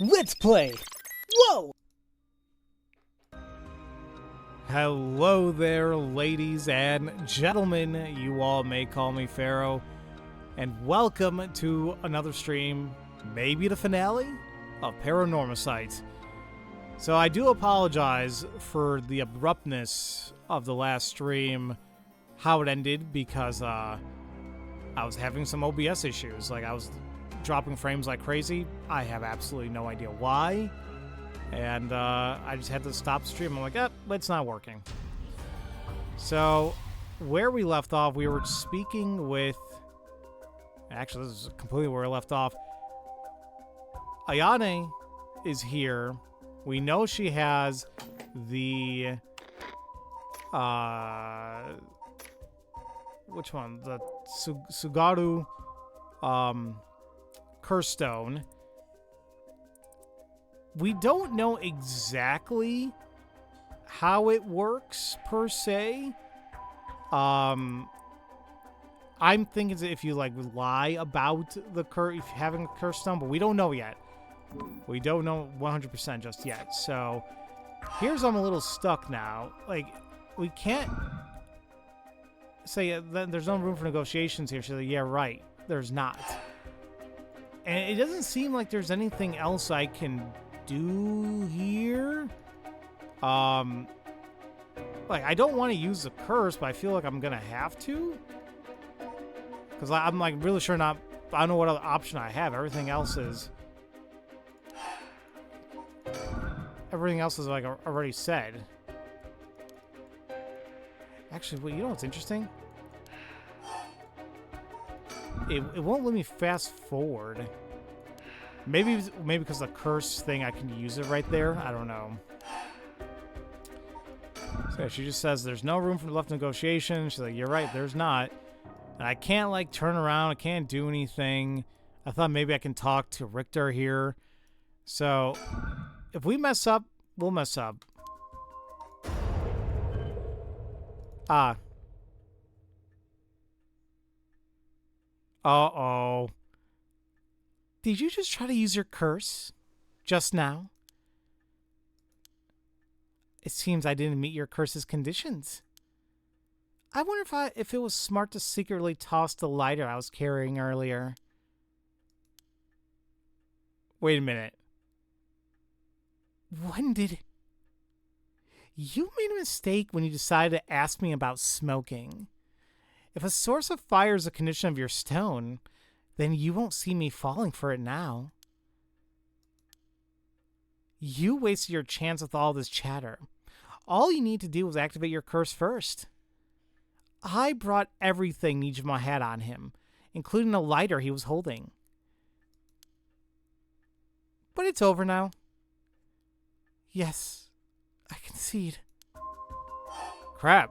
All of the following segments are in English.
Let's play! Whoa! Hello there, ladies and gentlemen. You all may call me Pharaoh. And welcome to another stream, maybe the finale, of Paranormasight. So I do apologize for the abruptness of the last stream, how it ended, because I was having some OBS issues. Like, I was dropping frames like crazy. I have absolutely no idea why. And I just had to stop the stream. I'm like, it's not working. So, where we left off, we were speaking with... Actually, this is completely where we left off. Ayane is here. We know she has the... which one? The Sugaru Curse Stone. We don't know exactly how it works, per se. I'm thinking that if you, like, lie about the having a Curse Stone, but we don't know yet. We don't know 100% just yet. So, here's I'm a little stuck now. Like, we can't say that there's no room for negotiations here. She's like, yeah, right. There's not. And it doesn't seem like there's anything else I can do here. Like, I don't want to use the curse, but I feel like I'm gonna have to. Because I'm, like, really sure not... I don't know what other option I have. Everything else is, like, already said. Actually, well, you know what's interesting? It won't let me fast forward. Maybe because of the curse thing, I can use it right there. I don't know. So she just says there's no room for left negotiation. She's like, you're right, there's not. And I can't, like, turn around. I can't do anything. I thought maybe I can talk to Richter here. So, if we mess up, we'll mess up. Uh-oh. Did you just try to use your curse? Just now? It seems I didn't meet your curse's conditions. I wonder if it was smart to secretly toss the lighter I was carrying earlier. Wait a minute. When did... You made a mistake when you decided to ask me about smoking. If a source of fire is a condition of your stone, then you won't see me falling for it now. You wasted your chance with all this chatter. All you need to do was activate your curse first. I brought everything Nijima had on him, including the lighter he was holding. But it's over now. Yes, I concede. Crap.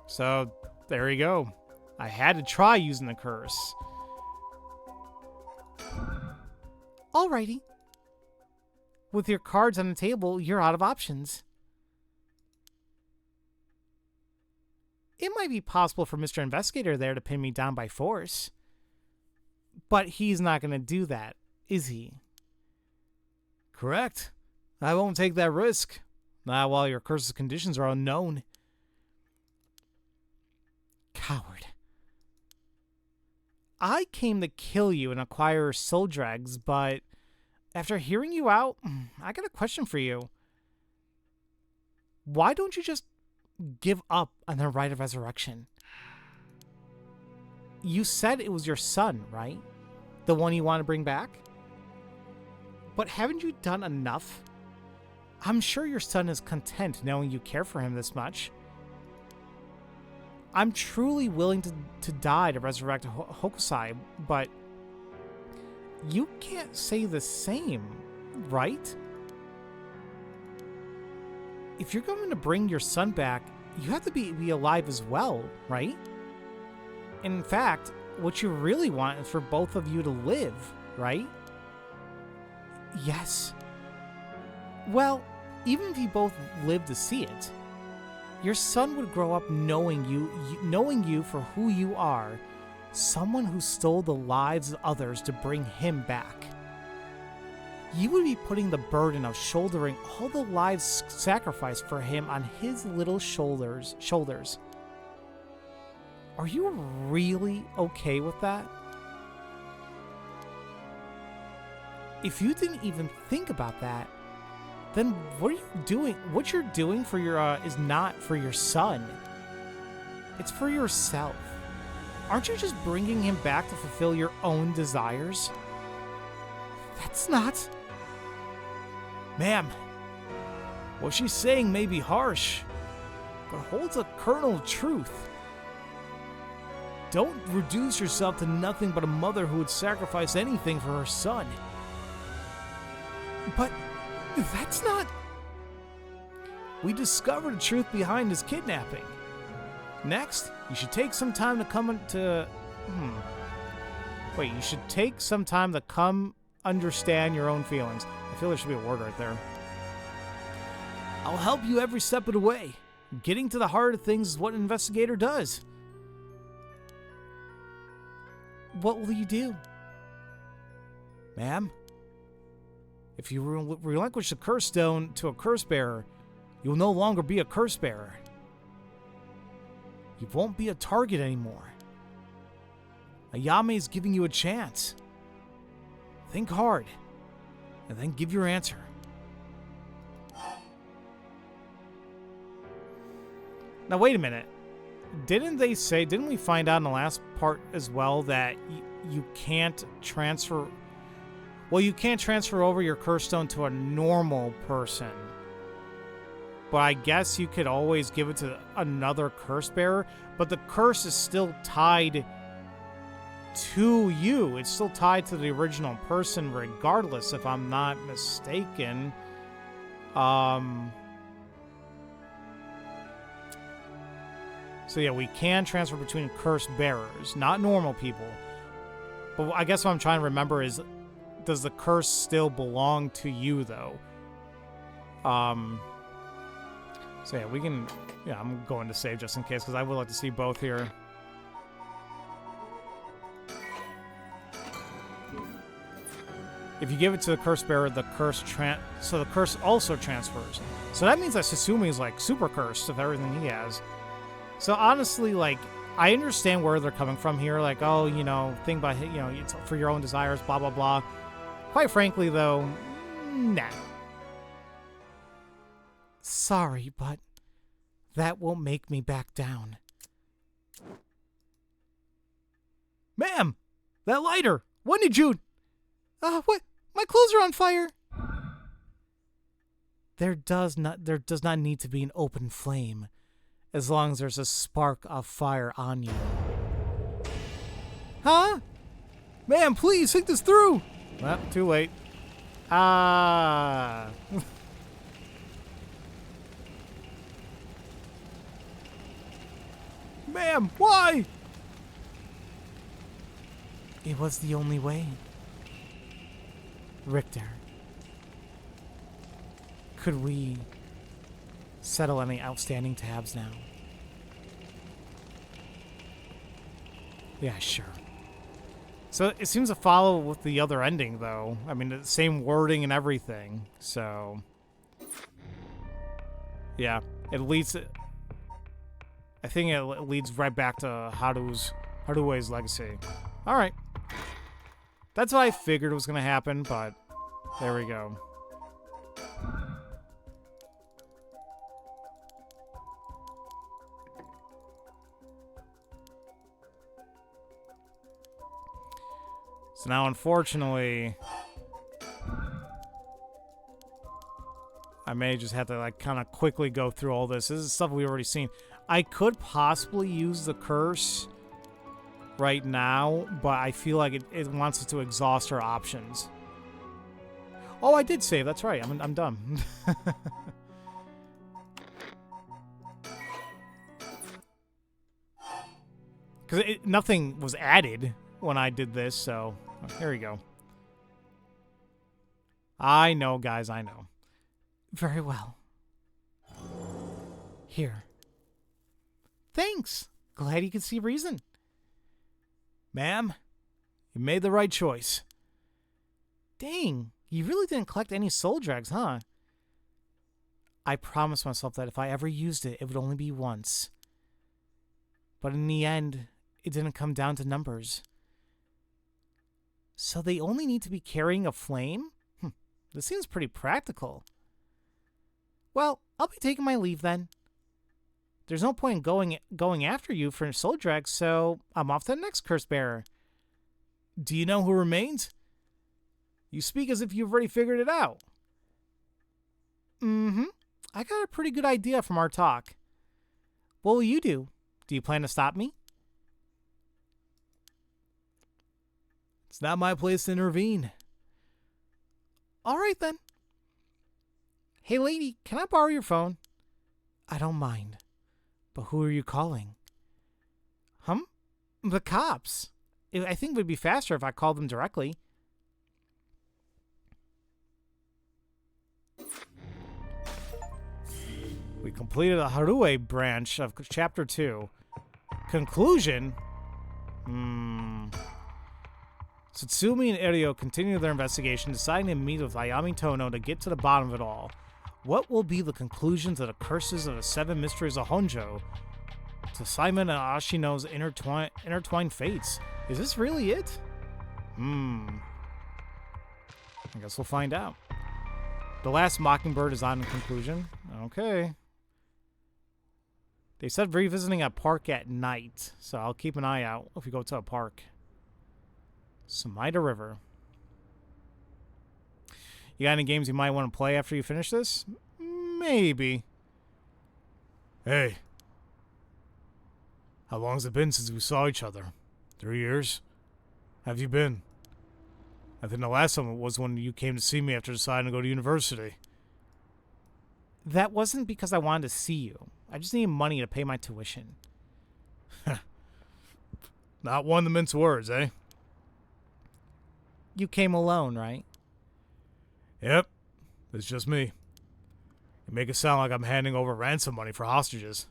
So, there you go. I had to try using the curse. Alrighty. With your cards on the table, you're out of options. It might be possible for Mr. Investigator there to pin me down by force. But he's not going to do that, is he? Correct. I won't take that risk. Not while your curse's conditions are unknown. Coward. I came to kill you and acquire soul dregs, but after hearing you out, I got a question for you. Why don't you just give up on the right of resurrection? You said it was your son, right? The one you want to bring back? But haven't you done enough? I'm sure your son is content knowing you care for him this much. I'm truly willing to die to resurrect Hokusai, but you can't say the same, right? If you're going to bring your son back, you have to be alive as well, right? In fact, what you really want is for both of you to live, right? Yes. Well, even if you both live to see it, your son would grow up knowing you for who you are, someone who stole the lives of others to bring him back. you would be putting the burden of shouldering all the lives sacrificed for him on his little shoulders. Are you really okay with that? If you didn't even think about that, then what are you doing? What you're doing for your is not for your son. It's for yourself. Aren't you just bringing him back to fulfill your own desires? That's not... Ma'am, what she's saying may be harsh, but holds a kernel of truth. Don't reduce yourself to nothing but a mother who would sacrifice anything for her son. But that's not... We discovered the truth behind his kidnapping. Next, you should take some time to come to... Wait, you should take some time to come understand your own feelings. I feel there should be a word right there. I'll help you every step of the way. Getting to the heart of things is what an investigator does. What will you do? Ma'am? If you relinquish the curse stone to a curse bearer, you will no longer be a curse bearer. You won't be a target anymore. Ayame is giving you a chance. Think hard, and then give your answer. Now wait a minute. Didn't we find out in the last part as well that you can't transfer... Well, you can't transfer over your curse stone to a normal person. But I guess you could always give it to another curse bearer. But the curse is still tied to you. It's still tied to the original person regardless, if I'm not mistaken. So yeah, we can transfer between curse bearers, not normal people. But I guess what I'm trying to remember is, does the curse still belong to you, though? So yeah, we can... Yeah, I'm going to save just in case, because I would like to see both here. If you give it to the curse bearer, the curse so the curse also transfers. So that means that Susumi is like super cursed of everything he has. So honestly, like, I understand where they're coming from here. Like, oh, you know, think about, you know, it's for your own desires, blah, blah, blah. Quite frankly, though, nah. Sorry, but that won't make me back down. Ma'am! That lighter! When did you... what? My clothes are on fire! There does not need to be an open flame, as long as there's a spark of fire on you. Huh? Ma'am, please, think this through! Well, too late. Ah... Ma'am, why? It was the only way. Richter, could we settle any outstanding tabs now? Yeah, sure. So it seems to follow with the other ending, though. I mean, the same wording and everything. So, yeah, it leads... I think it leads right back to Harue's legacy. Alright. That's what I figured was going to happen, but there we go. So now, unfortunately, I may just have to, like, kind of quickly go through all this. This is stuff we've already seen. I could possibly use the curse right now, but I feel like it wants us to exhaust our options. Oh, I did save. That's right. I'm dumb. Because nothing was added when I did this, so here we go. I know, guys. I know. Very well. Here. Thanks. Glad you can see reason. Ma'am, you made the right choice. Dang, You really didn't collect any soul dregs, huh? I promised myself that if I ever used it, it would only be once. But in the end, it didn't come down to numbers. So they only need to be carrying a flame? This seems pretty practical. Well, I'll be taking my leave then. There's no point in going after you for soul dregs, so I'm off to the next curse bearer. Do you know who remains? You speak as if you've already figured it out. Mm-hmm. I got a pretty good idea from our talk. What will you do? Do you plan to stop me? It's not my place to intervene. All right, then. Hey, lady, can I borrow your phone? I don't mind. But who are you calling? The cops. I think it would be faster if I called them directly. We completed the Harue branch of Chapter 2. Conclusion? Tsutsumi and Iryo continue their investigation, deciding to meet with Ayami Tono to get to the bottom of it all. What will be the conclusion to the curses of the Seven Mysteries of Honjo? To Simon and Ashino's intertwined fates. Is this really it? I guess we'll find out. The Last Mockingbird is on in conclusion. Okay. They said revisiting a park at night, so I'll keep an eye out if we go to a park. Sumida River. You got any games you might want to play after you finish this? Maybe. Hey. How long's it been since we saw each other? 3 years? Have you been? I think the last time was when you came to see me after deciding to go to university. That wasn't because I wanted to see you. I just needed money to pay my tuition. Not one to mince words, eh? You came alone, right? Yep. It's just me. You make it sound like I'm handing over ransom money for hostages.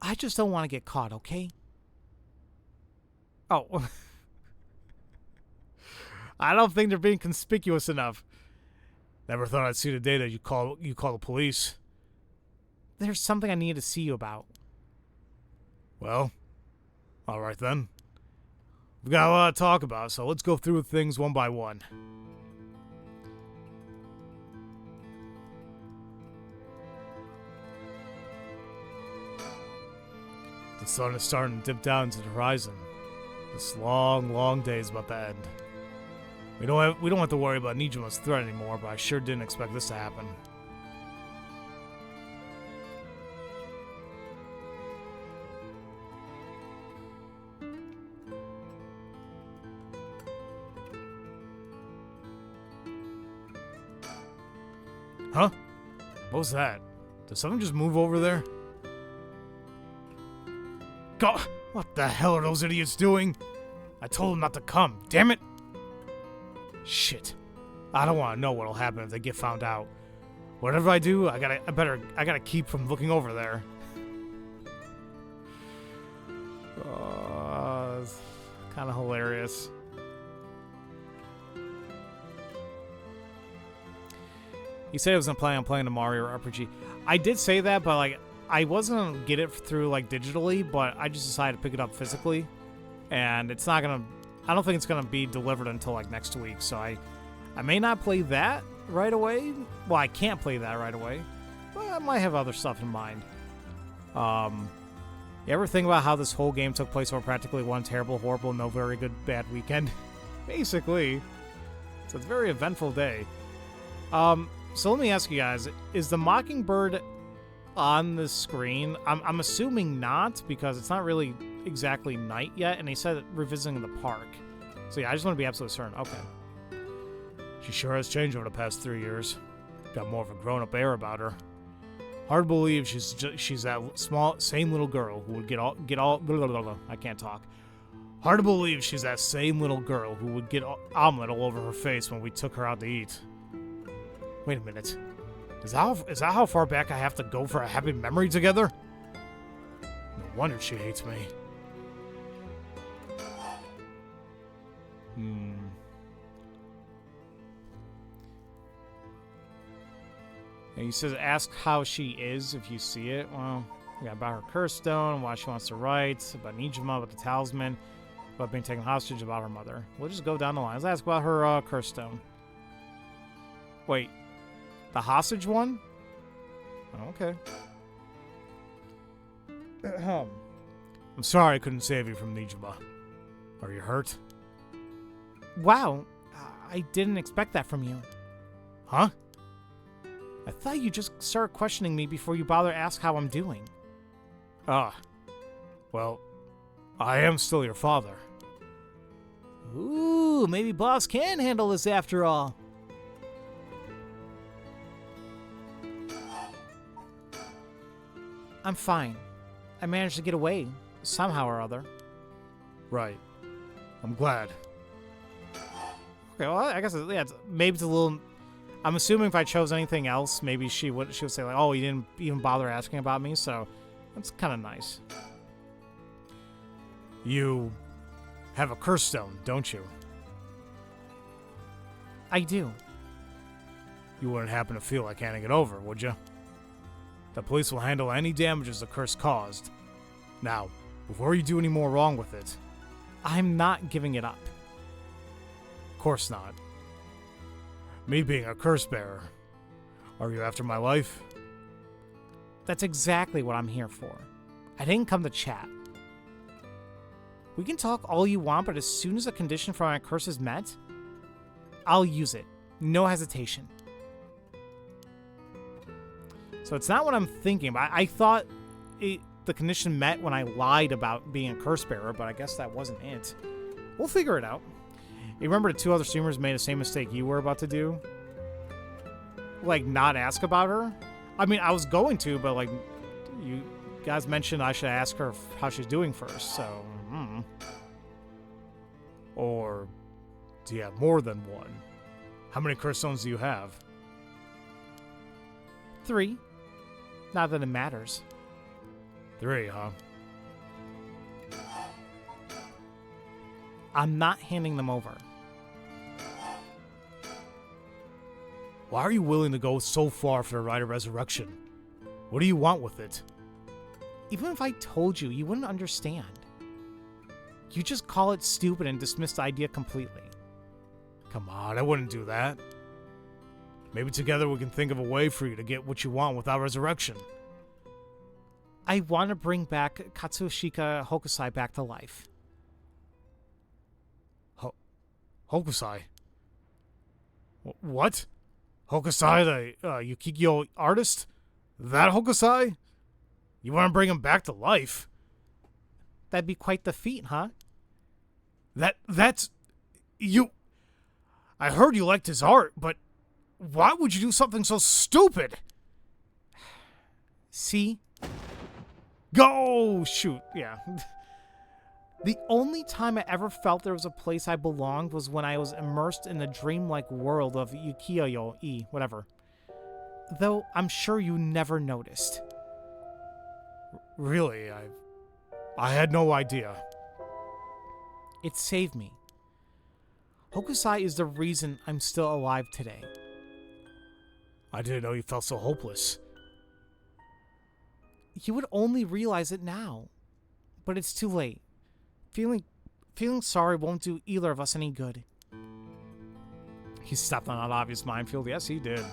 I just don't want to get caught, okay? Oh. I don't think they're being conspicuous enough. Never thought I'd see the day that you call the police. There's something I need to see you about. Well, all right then. We've got a lot to talk about, so let's go through things one by one. The sun is starting to dip down to the horizon. This long, long day is about to end. We don't have to worry about Nijima's threat anymore, but I sure didn't expect this to happen. Huh? What was that? Did something just move over there? God, what the hell are those idiots doing? I told them not to come, damn it! Shit. I don't want to know what'll happen if they get found out. Whatever I do, I gotta keep from looking over there. It's kind of hilarious. He said he was planning on playing the Mario RPG. I did say that, but like I wasn't gonna get it through like digitally, but I just decided to pick it up physically, and it's not gonna. I don't think it's gonna be delivered until like next week, so I may not play that right away. Well, I can't play that right away, but I might have other stuff in mind. You ever think about how this whole game took place over practically one terrible, horrible, no very good, bad weekend? Basically, it's a very eventful day. So let me ask you guys: is the Mockingbird on the screen? I'm assuming not, because it's not really exactly night yet, and they said revisiting the park. So yeah, I just want to be absolutely certain. Okay. She sure has changed over the past 3 years. Got more of a grown-up air about her. Hard to believe she's that small, same little girl who would get all. Blah, blah, blah. I can't talk. Hard to believe she's that same little girl who would get omelet all over her face when we took her out to eat. Wait a minute. Is that how far back I have to go for a happy memory together? No wonder she hates me. And he says, ask how she is if you see it. Well, yeah, about her curse stone, why she wants to write, about Nijima, about the talisman, about being taken hostage, about her mother. We'll just go down the line. Let's ask about her curse stone. Wait, the hostage one? Oh, okay. I'm sorry I couldn't save you from Nijima. Are you hurt? Wow, I didn't expect that from you. Huh? I thought you just started questioning me before you bother to ask how I'm doing. Ah, well, I am still your father. Ooh, maybe Boss can handle this after all. I'm fine. I managed to get away, somehow or other. Right. I'm glad. Okay, well, I guess, yeah, maybe it's a little... I'm assuming if I chose anything else, maybe she would say, like, oh, you didn't even bother asking about me, so that's kind of nice. You have a curse stone, don't you? I do. You wouldn't happen to feel like handing it over, would you? The police will handle any damages the curse caused. Now, before you do any more wrong with it... I'm not giving it up. Of course not. Me being a curse bearer. Are you after my life? That's exactly what I'm here for. I didn't come to chat. We can talk all you want, but as soon as a condition for my curse is met, I'll use it. No hesitation. So it's not what I'm thinking about. I thought the condition met when I lied about being a curse bearer, but I guess that wasn't it. We'll figure it out. You remember the two other streamers made the same mistake you were about to do? Like, not ask about her? I mean, I was going to, but, like, you guys mentioned I should ask her how she's doing first, so... Or do you have more than one? How many curse stones do you have? 3. Not that it matters. 3, huh? I'm not handing them over. Why are you willing to go so far for the Rite of Resurrection? What do you want with it? Even if I told you, you wouldn't understand. You just call it stupid and dismiss the idea completely. Come on, I wouldn't do that. Maybe together we can think of a way for you to get what you want without resurrection. I want to bring back Katsushika Hokusai back to life. Hokusai? What? Hokusai, the Yukigyo artist? That Hokusai? You want to bring him back to life? That'd be quite the feat, huh? That's... You... I heard you liked his art, but why would you do something so stupid? See? Go! Shoot, yeah. The only time I ever felt there was a place I belonged was when I was immersed in the dreamlike world of Yukiyo-e, whatever. Though I'm sure you never noticed. Really, I had no idea. It saved me. Hokusai is the reason I'm still alive today. I didn't know you felt so hopeless. You would only realize it now. But it's too late. Feeling sorry won't do either of us any good. He stepped on an obvious minefield. Yes, he did.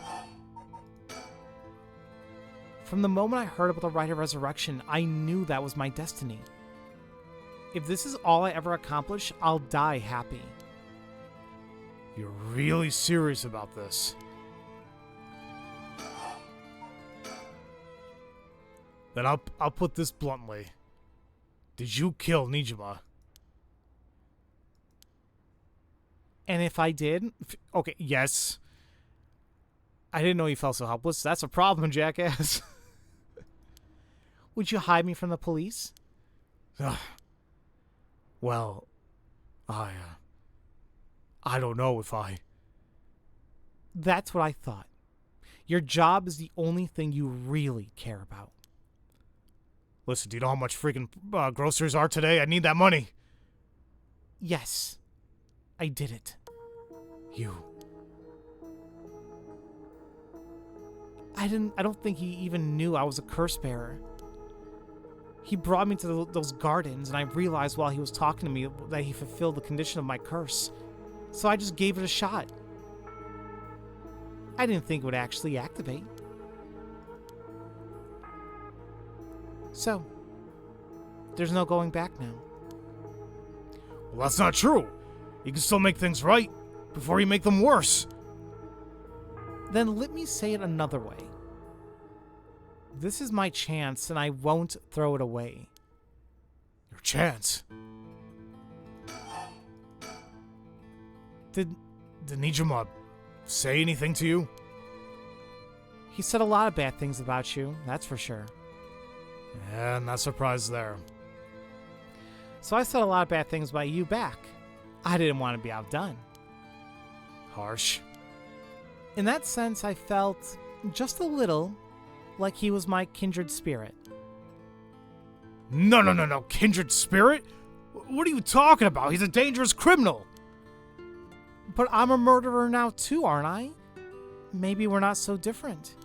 From the moment I heard about the Rite of Resurrection, I knew that was my destiny. If this is all I ever accomplish, I'll die happy. You're really serious about this? Then I'll put this bluntly. Did you kill Nijima? And if I did... Okay, yes. I didn't know you felt so helpless. That's a problem, jackass. Would you hide me from the police? Well, I don't know if I... That's what I thought. Your job is the only thing you really care about. Listen, do you know how much freaking groceries are today? I need that money. Yes, I did it. You... I don't think he even knew I was a curse bearer. He brought me to those gardens, and I realized while he was talking to me that he fulfilled the condition of my curse. So I just gave it a shot. I didn't think it would actually activate. So, there's no going back now. Well, that's not true. You can still make things right before you make them worse. Then let me say it another way. This is my chance, and I won't throw it away. Your chance? Did Nijima say anything to you? He said a lot of bad things about you, that's for sure. Yeah, not surprised there. So I said a lot of bad things about you back. I didn't want to be outdone. Harsh. In that sense, I felt just a little like he was my kindred spirit. No. Kindred spirit? What are you talking about? He's a dangerous criminal. But I'm a murderer now too, aren't I? Maybe we're not so different.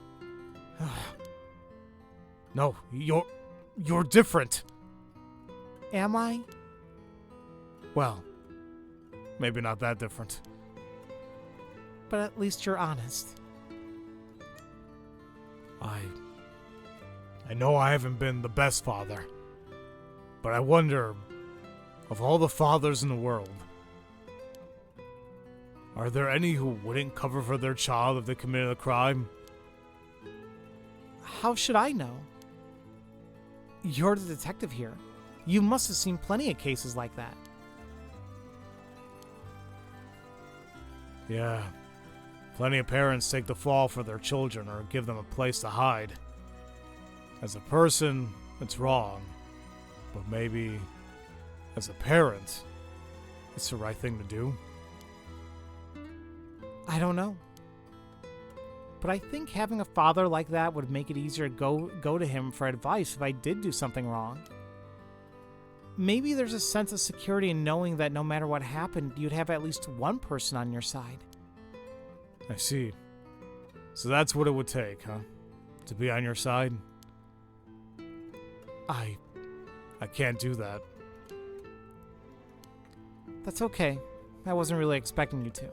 No, you're different. Am I? Well, maybe not that different. But at least you're honest. I know I haven't been the best father, but I wonder, of all the fathers in the world, are there any who wouldn't cover for their child if they committed a crime? How should I know? You're the detective here. You must have seen plenty of cases like that. Yeah. Plenty of parents take the fall for their children or give them a place to hide. As a person, it's wrong. But maybe, as a parent, it's the right thing to do. I don't know. But I think having a father like that would make it easier to go to him for advice if I did do something wrong. Maybe there's a sense of security in knowing that no matter what happened, you'd have at least one person on your side. I see. So that's what it would take, huh? To be on your side? I can't do that. That's okay. I wasn't really expecting you to.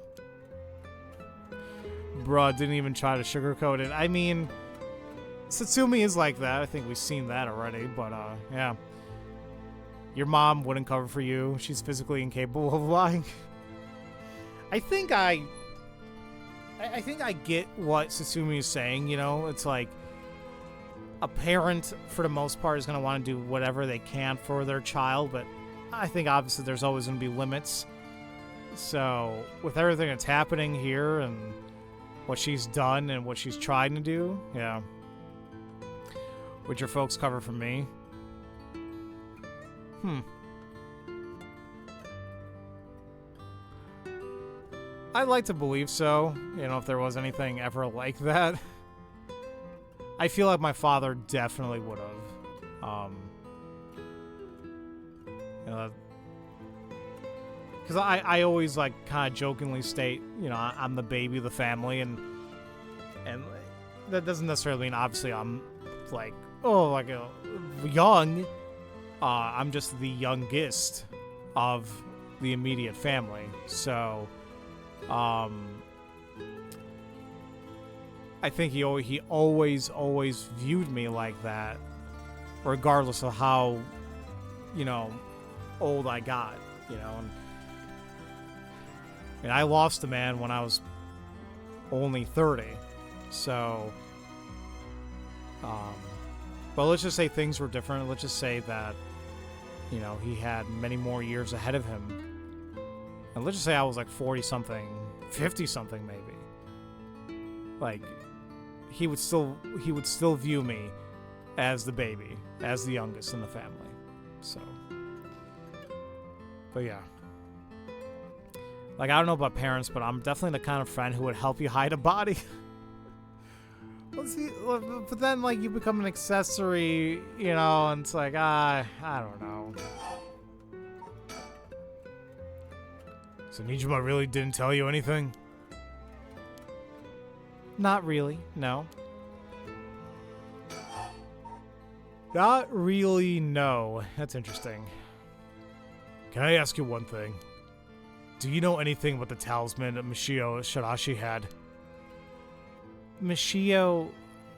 Bruh, didn't even try to sugarcoat it. I mean, Satsumi is like that. I think we've seen that already, but yeah. Your mom wouldn't cover for you. She's physically incapable of lying. I think I get what Satsumi is saying, you know? It's like a parent, for the most part, is going to want to do whatever they can for their child, but I think obviously there's always going to be limits. So, with everything that's happening here and what she's done and what she's trying to do, yeah. Would your folks cover for me? I'd like to believe so, you know, if there was anything ever like that. I feel like my father definitely would have. You know, because I always, like, kind of jokingly state, you know, I'm the baby of the family, and that doesn't necessarily mean, obviously, I'm, like, young. I'm just the youngest of the immediate family, so, I think he always viewed me like that, regardless of how, you know, old I got, you know. And I lost a man when I was only 30, so, but let's just say things were different. Let's just say that, you know, he had many more years ahead of him. And let's just say I was like 40-something, 50-something maybe. Like, he would still view me as the baby, as the youngest in the family. So, but yeah. Like, I don't know about parents, but I'm definitely the kind of friend who would help you hide a body. But then, like, you become an accessory, you know, and it's like, I don't know. So Nijima really didn't tell you anything? Not really, no. Not really, no. That's interesting. Can I ask you one thing? Do you know anything about the talisman Mishio Shirashi had? Mishio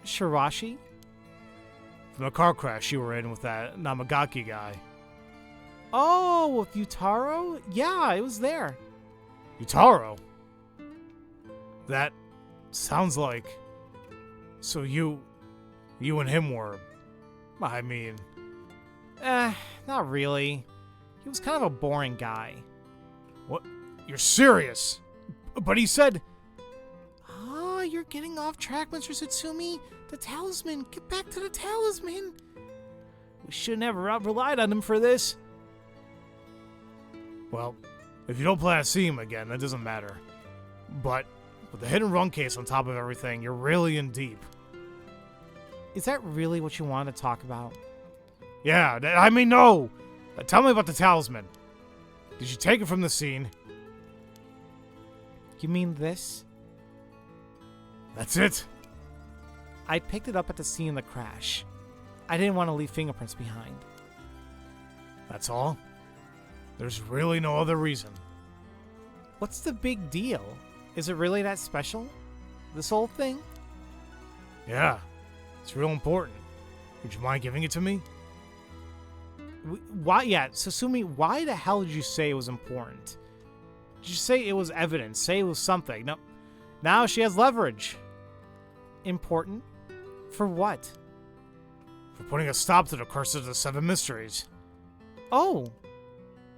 Shirashi? From the car crash you were in with that Namagaki guy. Oh, with Utaro? Yeah, it was there. Utaro? That sounds like... So you and him were... I mean... Not really. He was kind of a boring guy. What? You're serious? But he said... Oh, you're getting off track, Mr. Tsutsumi. The talisman. Get back to the talisman. We shouldn't have relied on him for this. Well, if you don't plan to see him again, that doesn't matter. But with the hit and run case on top of everything, you're really in deep. Is that really what you wanted to talk about? Yeah, I mean, no! Tell me about the talisman. Did you take it from the scene? You mean this? That's it? I picked it up at the scene of the crash. I didn't want to leave fingerprints behind. That's all? There's really no other reason. What's the big deal? Is it really that special? This whole thing? Yeah, it's real important. Would you mind giving it to me? Why? Yeah, Susumi, why the hell did you say it was important? Did you say it was evidence? Say it was something. No. Now she has leverage. Important? For what? For putting a stop to the curse of the Seven Mysteries. Oh.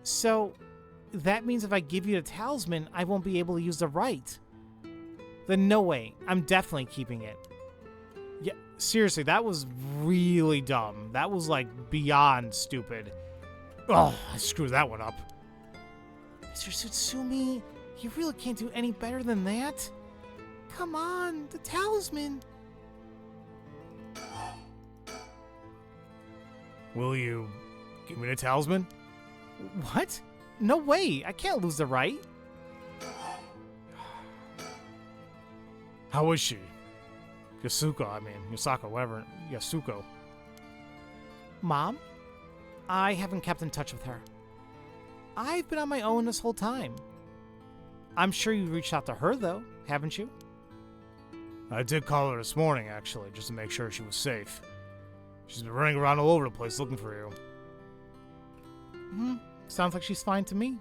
So, that means if I give you the talisman, I won't be able to use the right. Then no way. I'm definitely keeping it. Yeah, seriously, that was really dumb. That was, like, beyond stupid. Oh, I screwed that one up. Mr. Tsutsumi, you really can't do any better than that. Come on, the talisman. Will you give me the talisman? What? No way. I can't lose the right. How is she? Yasuko, whatever. Yasuko. Mom? I haven't kept in touch with her. I've been on my own this whole time. I'm sure you reached out to her, though, haven't you? I did call her this morning, actually, just to make sure she was safe. She's been running around all over the place looking for you. Sounds like she's fine to me.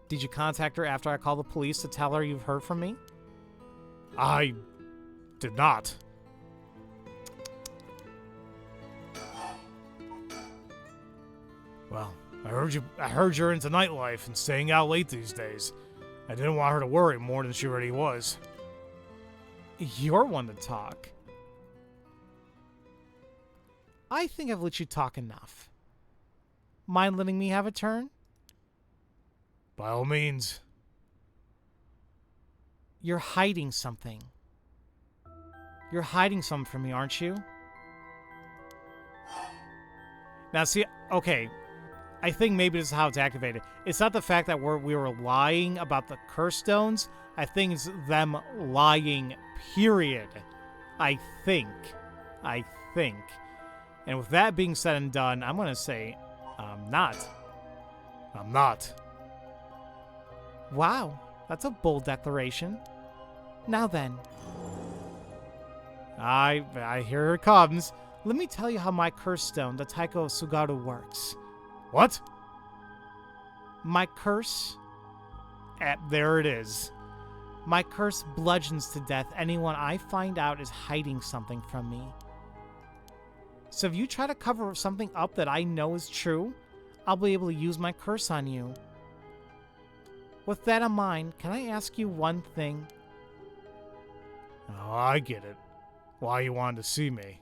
Did you contact her after I called the police to tell her you've heard from me? I did not. Well, I heard you're into nightlife and staying out late these days. I didn't want her to worry more than she already was. You're one to talk. I think I've let you talk enough. Mind letting me have a turn? By all means. You're hiding something. You're hiding something from me, aren't you? Now, see, okay. I think maybe this is how it's activated. It's not the fact that we were lying about the curse stones. I think it's them lying, period. I think. And with that being said and done, I'm going to say, I'm not. Wow, that's a bold declaration. Now then. I hear it comes. Let me tell you how my curse stone, the Taiko of Sugaru, works. What? My curse... there it is. My curse bludgeons to death anyone I find out is hiding something from me. So if you try to cover something up that I know is true, I'll be able to use my curse on you. With that in mind, can I ask you one thing? Oh, I get it. Why you wanted to see me.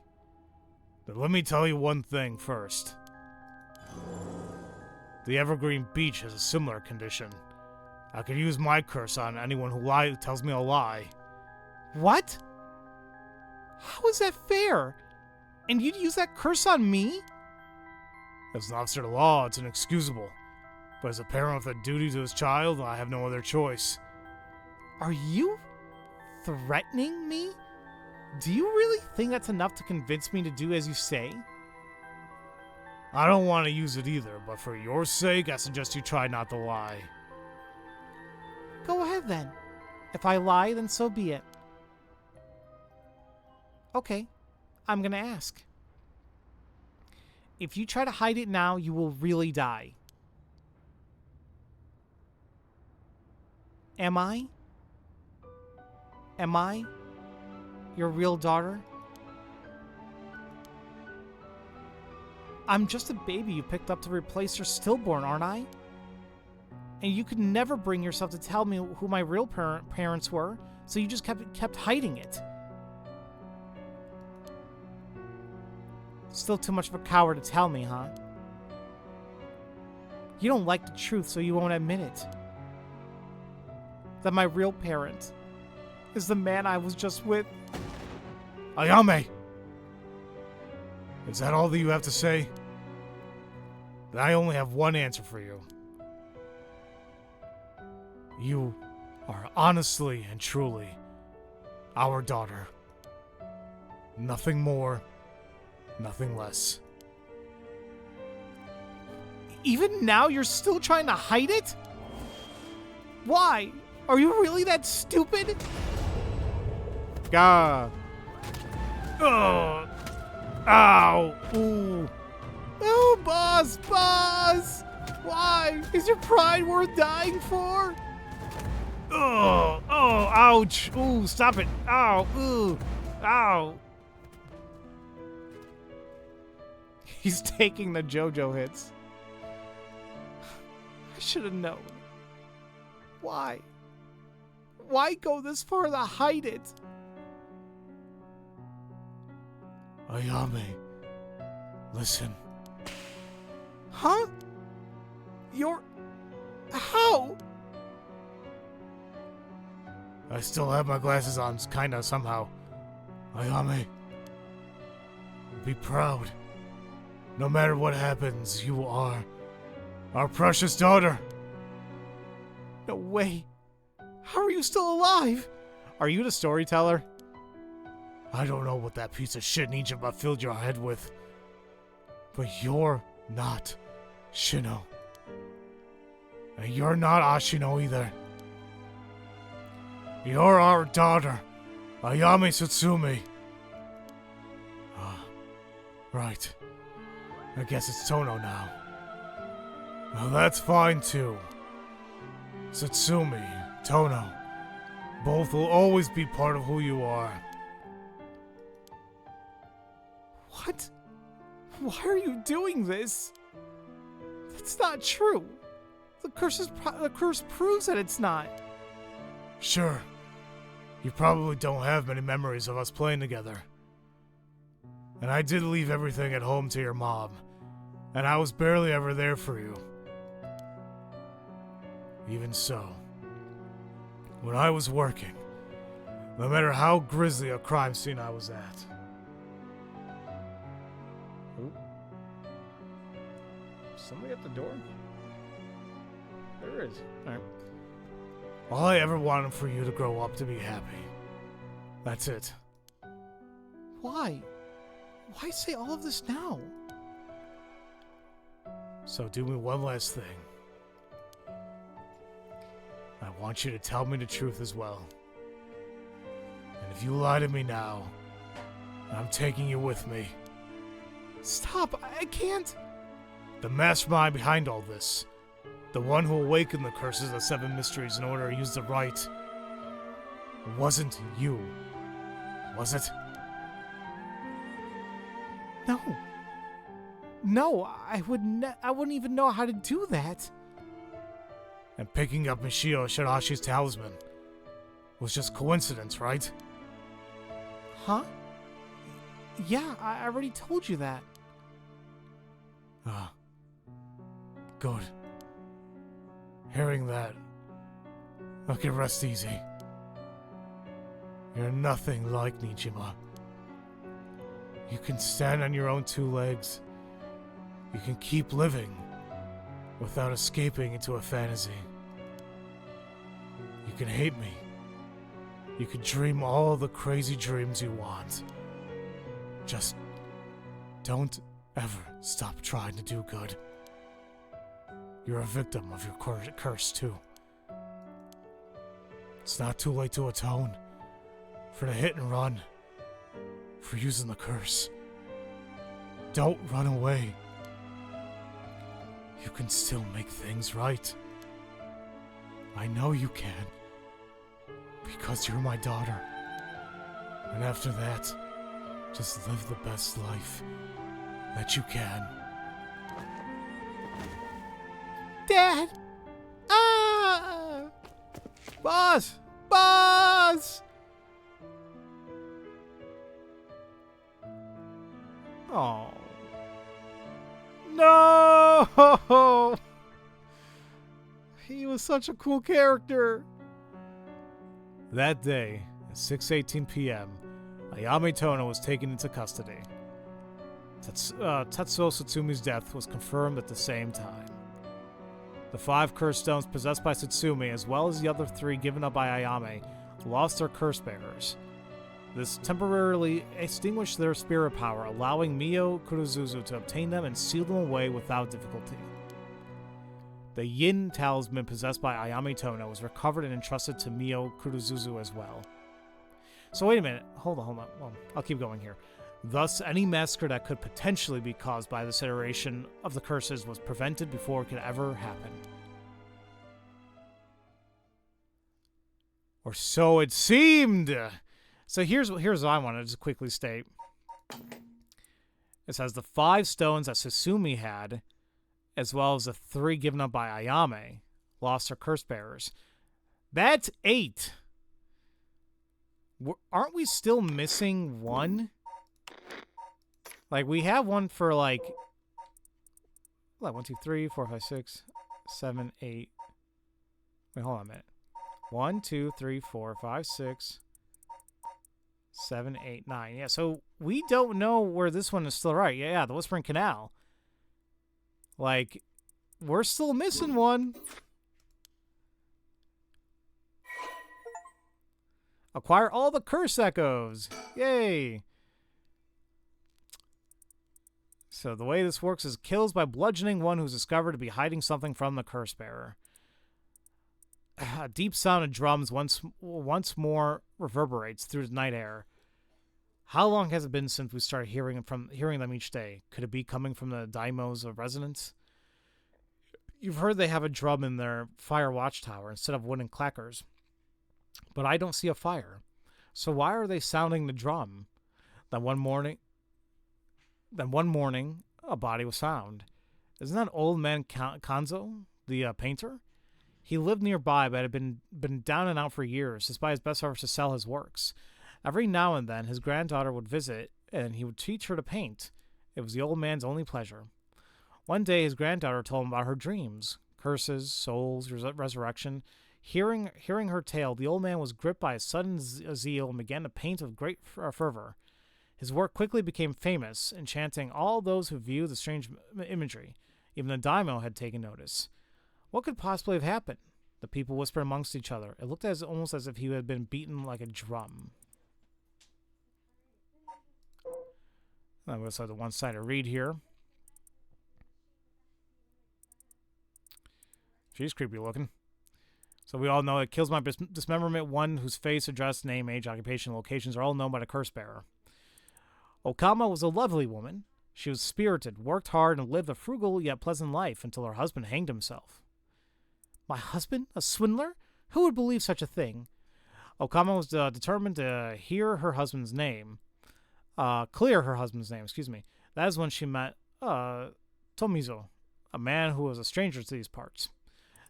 But let me tell you one thing first. The Evergreen Beach has a similar condition. I could use my curse on anyone who tells me a lie. What? How is that fair? And you'd use that curse on me? As an officer of the law, it's inexcusable. But as a parent with a duty to his child, I have no other choice. Are you threatening me? Do you really think that's enough to convince me to do as you say? I don't want to use it either, but for your sake, I suggest you try not to lie. Go ahead then. If I lie, then so be it. Okay, I'm gonna ask. If you try to hide it now, you will really die. Am I? Am I your real daughter? I'm just a baby you picked up to replace your stillborn, aren't I? And you could never bring yourself to tell me who my real parents were, so you just kept hiding it. Still too much of a coward to tell me, huh? You don't like the truth, so you won't admit it. That my real parent is the man I was just with. Ayame! Is that all that you have to say? Then I only have one answer for you. You are honestly and truly our daughter. Nothing more, nothing less. Even now you're still trying to hide it? Why? Are you really that stupid? God. Ugh. Ow. Ooh. Oh, boss! Why? Is your pride worth dying for? Oh, ouch. Ooh, stop it. Ow, ooh, ow. He's taking the JoJo hits. I should have known. Why? Why go this far to hide it? Ayame, listen. Huh? You're... How? I still have my glasses on, kinda, somehow. Ayame, be proud. No matter what happens, you are our precious daughter. No way. How are you still alive? Are you the storyteller? I don't know what that piece of shit in Egypt filled your head with, but you're not Shino. And you're not Ashino either. You're our daughter, Ayame Satsumi. Right. I guess it's Tono now. Well, that's fine too. Satsumi, Tono, both will always be part of who you are. What? Why are you doing this? That's not true. The curse proves that it's not. Sure. You probably don't have many memories of us playing together. And I did leave everything at home to your mom, and I was barely ever there for you. Even so, when I was working, no matter how grisly a crime scene I was at, Somebody at the door? There is. All right. all I ever wanted for you to grow up to be happy. That's it. Why? Why say all of this now? So do me one last thing. I want you to tell me the truth as well. And if you lie to me now, I'm taking you with me. Stop! I can't! The mastermind behind all this, the one who awakened the curses of the Seven Mysteries in order to use the right, wasn't you, was it? No. No, I wouldn't even know how to do that. And picking up Michio Shirashi's talisman was just coincidence, right? Huh? Yeah, I already told you that. Ah. Good. Hearing that, I can rest easy. You're nothing like Nijima. You can stand on your own two legs. You can keep living without escaping into a fantasy. You can hate me. You can dream all the crazy dreams you want. Just don't ever stop trying to do good. You're a victim of your curse, too. It's not too late to atone for the hit and run, for using the curse. Don't run away. You can still make things right. I know you can, because you're my daughter. And after that, just live the best life that you can. Dad! Ah! Boss! Boss! Oh. No! He was such a cool character. That day, at 6:18 p.m., Ayame Tono was taken into custody. Tetsuo Satsumi's death was confirmed at the same time. The 5 curse stones possessed by Satsumi, as well as the other 3 given up by Ayame, lost their curse bearers. This temporarily extinguished their spirit power, allowing Mio Kurozuzu to obtain them and seal them away without difficulty. The Yin talisman possessed by Ayame Tono was recovered and entrusted to Mio Kurozuzu as well. So wait a minute, hold on. Well, I'll keep going here. Thus, any massacre that could potentially be caused by this iteration of the curses was prevented before it could ever happen. Or so it seemed! So here's what I wanted to quickly state. It says the 5 stones that Satsumi had, as well as the 3 given up by Ayame, lost their curse bearers. That's 8! Aren't we still missing 1? Like, we have one for, like... 1, 2, 3, 4, 5, 6, 7, 8... Wait, hold on a minute. 1, 2, 3, 4, 5, 6... 7, 8, 9. Yeah, so we don't know where this one is still right. Yeah, the Whispering Canal. Like, we're still missing one. Acquire all the curse echoes. Yay. So the way this works is kills by bludgeoning one who's discovered to be hiding something from the curse bearer. A deep sound of drums once more reverberates through the night air. How long has it been since we started hearing them each day? Could it be coming from the daimos of residence? You've heard they have a drum in their fire watchtower instead of wooden clackers. But I don't see a fire. So why are they sounding the drum? Then one morning, a body was found. Isn't that old man Kanzo, the painter? He lived nearby, but had been down and out for years, despite his best efforts to sell his works. Every now and then, his granddaughter would visit, and he would teach her to paint. It was the old man's only pleasure. One day, his granddaughter told him about her dreams, curses, souls, resurrection. Hearing her tale, the old man was gripped by a sudden zeal and began to paint with great fervor. His work quickly became famous, enchanting all those who viewed the strange imagery. Even the daimyo had taken notice. What could possibly have happened? The people whispered amongst each other. It looked almost as if he had been beaten like a drum. I'm going to start the one-sided read here. She's creepy looking. So we all know it kills by dismemberment one whose face, address, name, age, occupation, and locations are all known by the curse bearer. Okama was a lovely woman. She was spirited, worked hard, and lived a frugal yet pleasant life until her husband hanged himself. My husband? A swindler? Who would believe such a thing? Okama was determined to clear her husband's name, excuse me. That is when she met Tomizo, a man who was a stranger to these parts.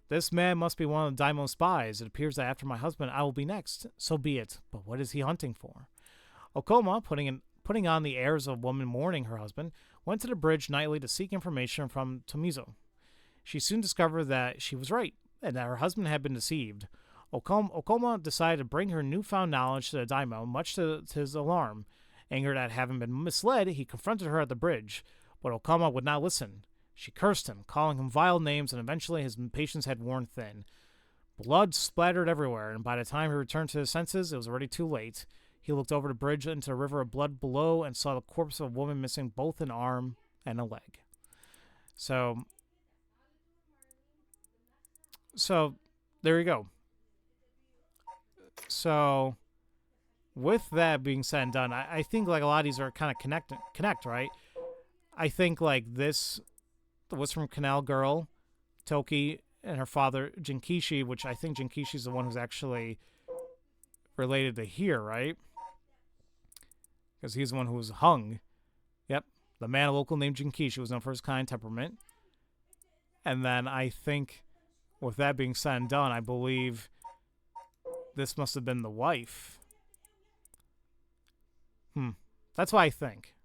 This man must be one of the daimyo spies. It appears that after my husband, I will be next. So be it. But what is he hunting for? Okama, putting on the airs of a woman mourning her husband, went to the bridge nightly to seek information from Tomizo. She soon discovered that she was right, and that her husband had been deceived. Okama decided to bring her newfound knowledge to the daimyo, much to his alarm. Angered at having been misled, he confronted her at the bridge, but Okama would not listen. She cursed him, calling him vile names, and eventually his patience had worn thin. Blood splattered everywhere, and by the time he returned to his senses, it was already too late. He looked over the bridge into a river of blood below and saw the corpse of a woman missing both an arm and a leg. So there you go. So, with that being said and done, I think like a lot of these are kind of connect, right? I think like this was from Canal Girl, Toki, and her father Jinkishi, which I think Jinkishi's the one who's actually related to here, right? Because he's the one who was hung. Yep, the man, a local named Jinkishi, was known for his kind temperament. And then I think, with that being said and done, I believe this must have been the wife. That's what I think.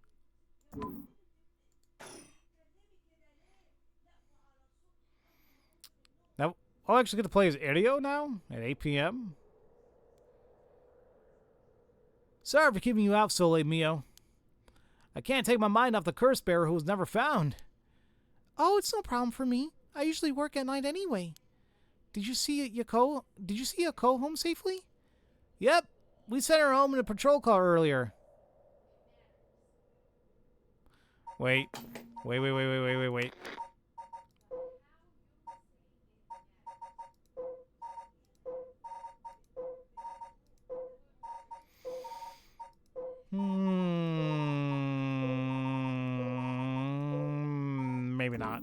Now, I'll actually get to play as Irio now at 8 p.m. Sorry for keeping you out so late, Mio. I can't take my mind off the curse bearer who was never found. Oh, it's no problem for me. I usually work at night anyway. Did you see Yoko home safely? Yep. We sent her home in a patrol car earlier. Wait. Maybe not.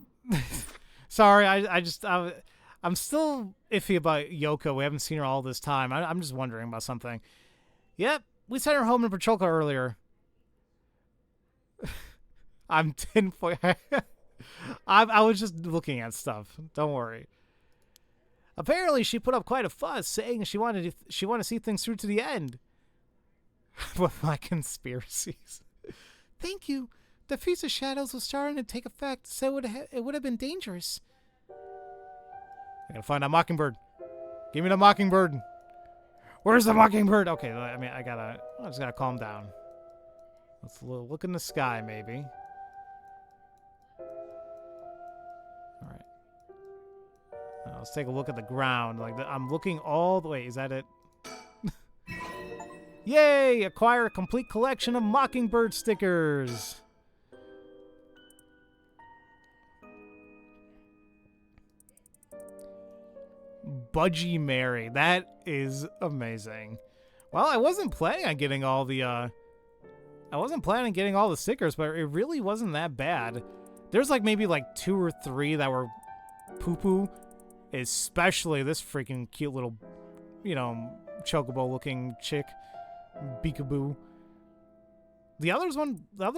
Sorry, I'm still iffy about Yoko. We haven't seen her all this time. I'm just wondering about something. Yep, we sent her home in a patrol car earlier. I'm tinfoil. I was just looking at stuff. Don't worry. Apparently, she put up quite a fuss, saying she wanted to see things through to the end. With my conspiracies. Thank you. The Feast of Shadows was starting to take effect, so it would have been dangerous. I gotta find that mockingbird. Give me the mockingbird. Where's the mockingbird? Okay, I just gotta calm down. Let's look in the sky, maybe. All right. Let's take a look at the ground. I'm looking all the way. Is that it? Yay! Acquire a complete collection of mockingbird stickers. Budgie Mary. That is amazing. Well, I wasn't planning on getting all the stickers, but it really wasn't that bad. There's maybe 2 or 3 that were poo-poo, especially this freaking cute little, chocobo looking chick, Beekaboo. The other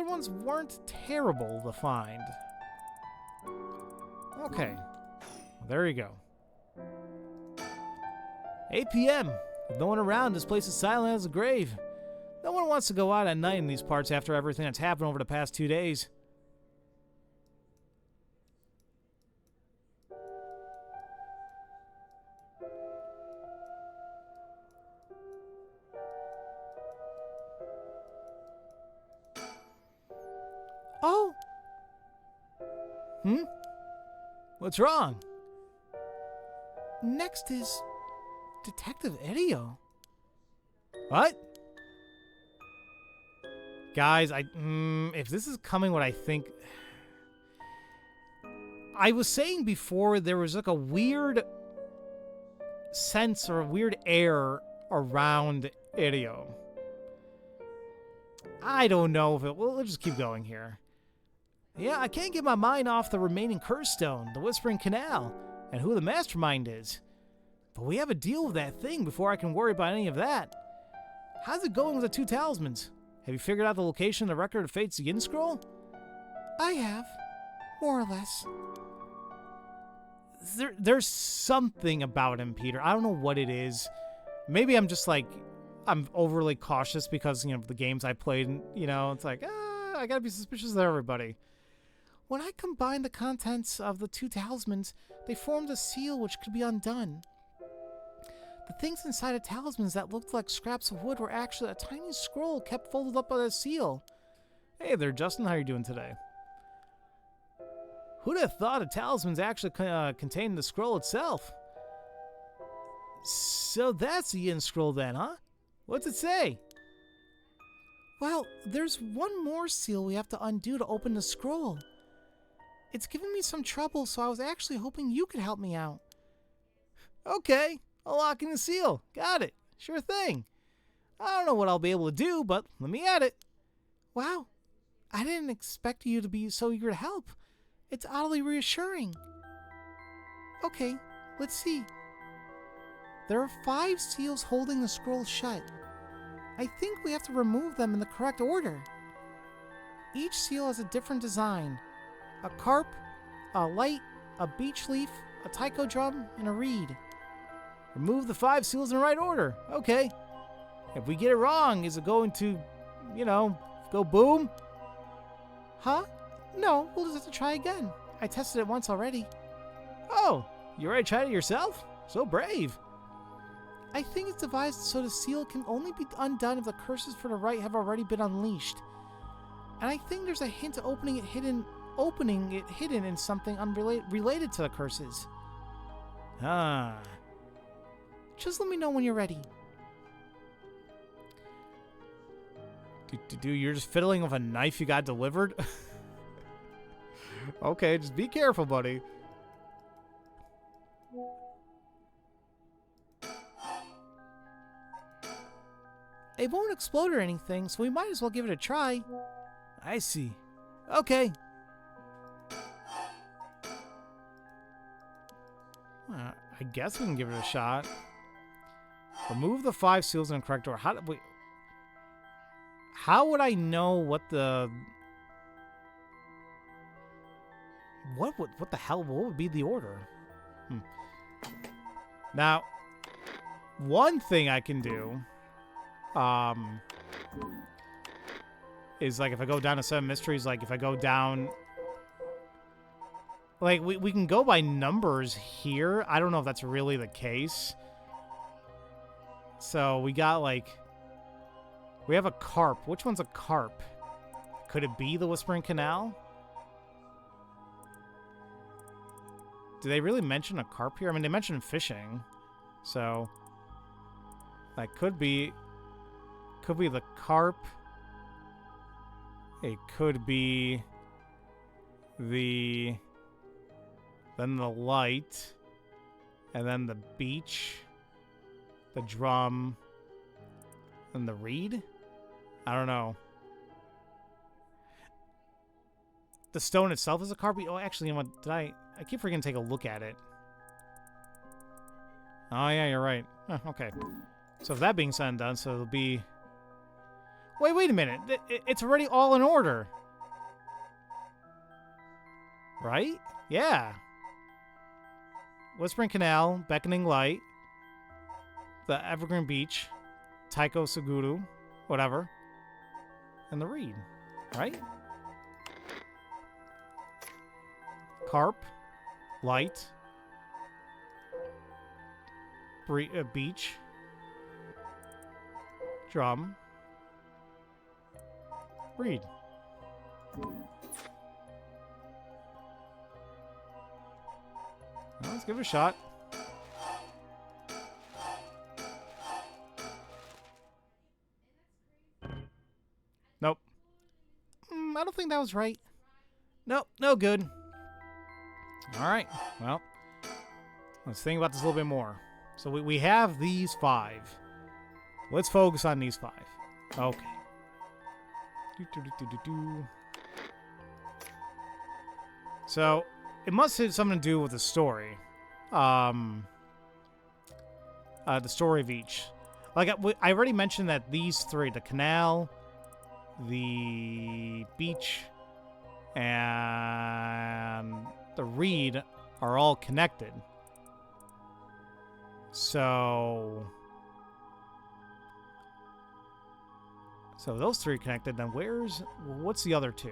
ones weren't terrible to find. Okay. Well, there you go. 8 p.m. With no one around, this place is silent as a grave. No one wants to go out at night in these parts after everything that's happened over the past 2 days. Oh! What's wrong? Next is Detective Irio. What? Guys, if this is coming what I think... I was saying before there was a weird sense or a weird air around Irio. I don't know if it... Well, let's just keep going here. Yeah, I can't get my mind off the remaining curse stone, the Whispering Canal, and who the mastermind is. But we have a deal with that thing before I can worry about any of that. How's it going with the 2 talismans? Have you figured out the location of the Record of Fate's Yin Scroll? I have. More or less. There's something about him, Peter. I don't know what it is. Maybe I'm just I'm overly cautious because, the games I played, it's I gotta be suspicious of everybody. When I combined the contents of the 2 talismans, they formed a seal which could be undone. The things inside the talismans that looked like scraps of wood were actually a tiny scroll kept folded up by the seal. Hey there, Justin. How are you doing today? Who'd have thought the talismans actually contained the scroll itself? So that's the end scroll then, huh? What's it say? Well, there's one more seal we have to undo to open the scroll. It's giving me some trouble, so I was actually hoping you could help me out. Okay, unlocking the seal. Got it. Sure thing. I don't know what I'll be able to do, but let me at it. Wow, I didn't expect you to be so eager to help. It's oddly reassuring. Okay, let's see. There are 5 seals holding the scroll shut. I think we have to remove them in the correct order. Each seal has a different design. A carp, a light, a beech leaf, a taiko drum, and a reed. Remove the 5 seals in the right order. Okay. If we get it wrong, is it going to, go boom? Huh? No, we'll just have to try again. I tested it once already. Oh, you already tried it yourself? So brave. I think it's devised so the seal can only be undone if the curses for the right have already been unleashed. And I think there's a hint to opening it hidden in something related to the curses. Ah. Just let me know when you're ready. You're just fiddling with a knife you got delivered? Okay, just be careful, buddy. It won't explode or anything, so we might as well give it a try. I see. Okay. I guess we can give it a shot. Remove the 5 seals in the correct order. How would I know what the... What the hell? What would be the order? Now, one thing I can do... is like if I go down to 7 Mysteries, like if I go down... Like, we can go by numbers here. I don't know if that's really the case. So, we got, like... We have a carp. Which one's a carp? Could it be the Whispering Canal? Do they really mention a carp here? I mean, they mentioned fishing. So... That could be... Could be the carp. It could be the... Then the light. And then the beach. The drum. And the reed? I don't know. The stone itself is a carp. Oh, actually, you know what? I keep forgetting to take a look at it. Oh, yeah, you're right. Huh, okay. So, if that being said and done, so it'll be... Wait a minute. It's already all in order. Right? Yeah. Whispering Canal, Beckoning Light, the Evergreen Beach, Taiko Suguru, whatever, and the reed, right? Carp, light, beach, drum, reed. Well, let's give it a shot. Nope. I don't think that was right. Nope, no good. Alright, well, let's think about this a little bit more. So we have these 5. Let's focus on these 5. Okay. So, it must have something to do with the story. The story of each. Like, I already mentioned that these 3, the canal, the beach, and the reed, are all connected. So those 3 connected, then what's the other 2?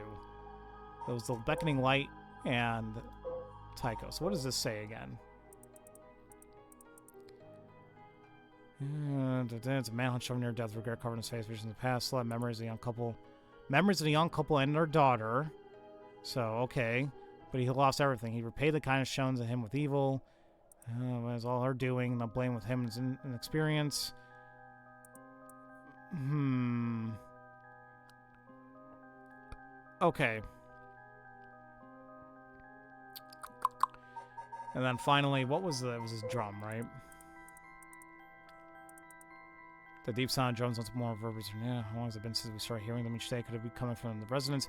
Those the Beckoning Light and Taiko. So what does this say again? It's a manhunt shown near death, regret covered in his face, visions of the past, select memories of the young couple. Memories of the young couple and their daughter. So, okay. But he lost everything. He repaid the kindness shown to him with evil. It was all her doing. No blame with him and his inexperience. Okay. And then finally, what was it was his drum, right? The deep sound drums once more reverberates. Yeah, how long has it been since we started hearing them each day? Could it be coming from the residents?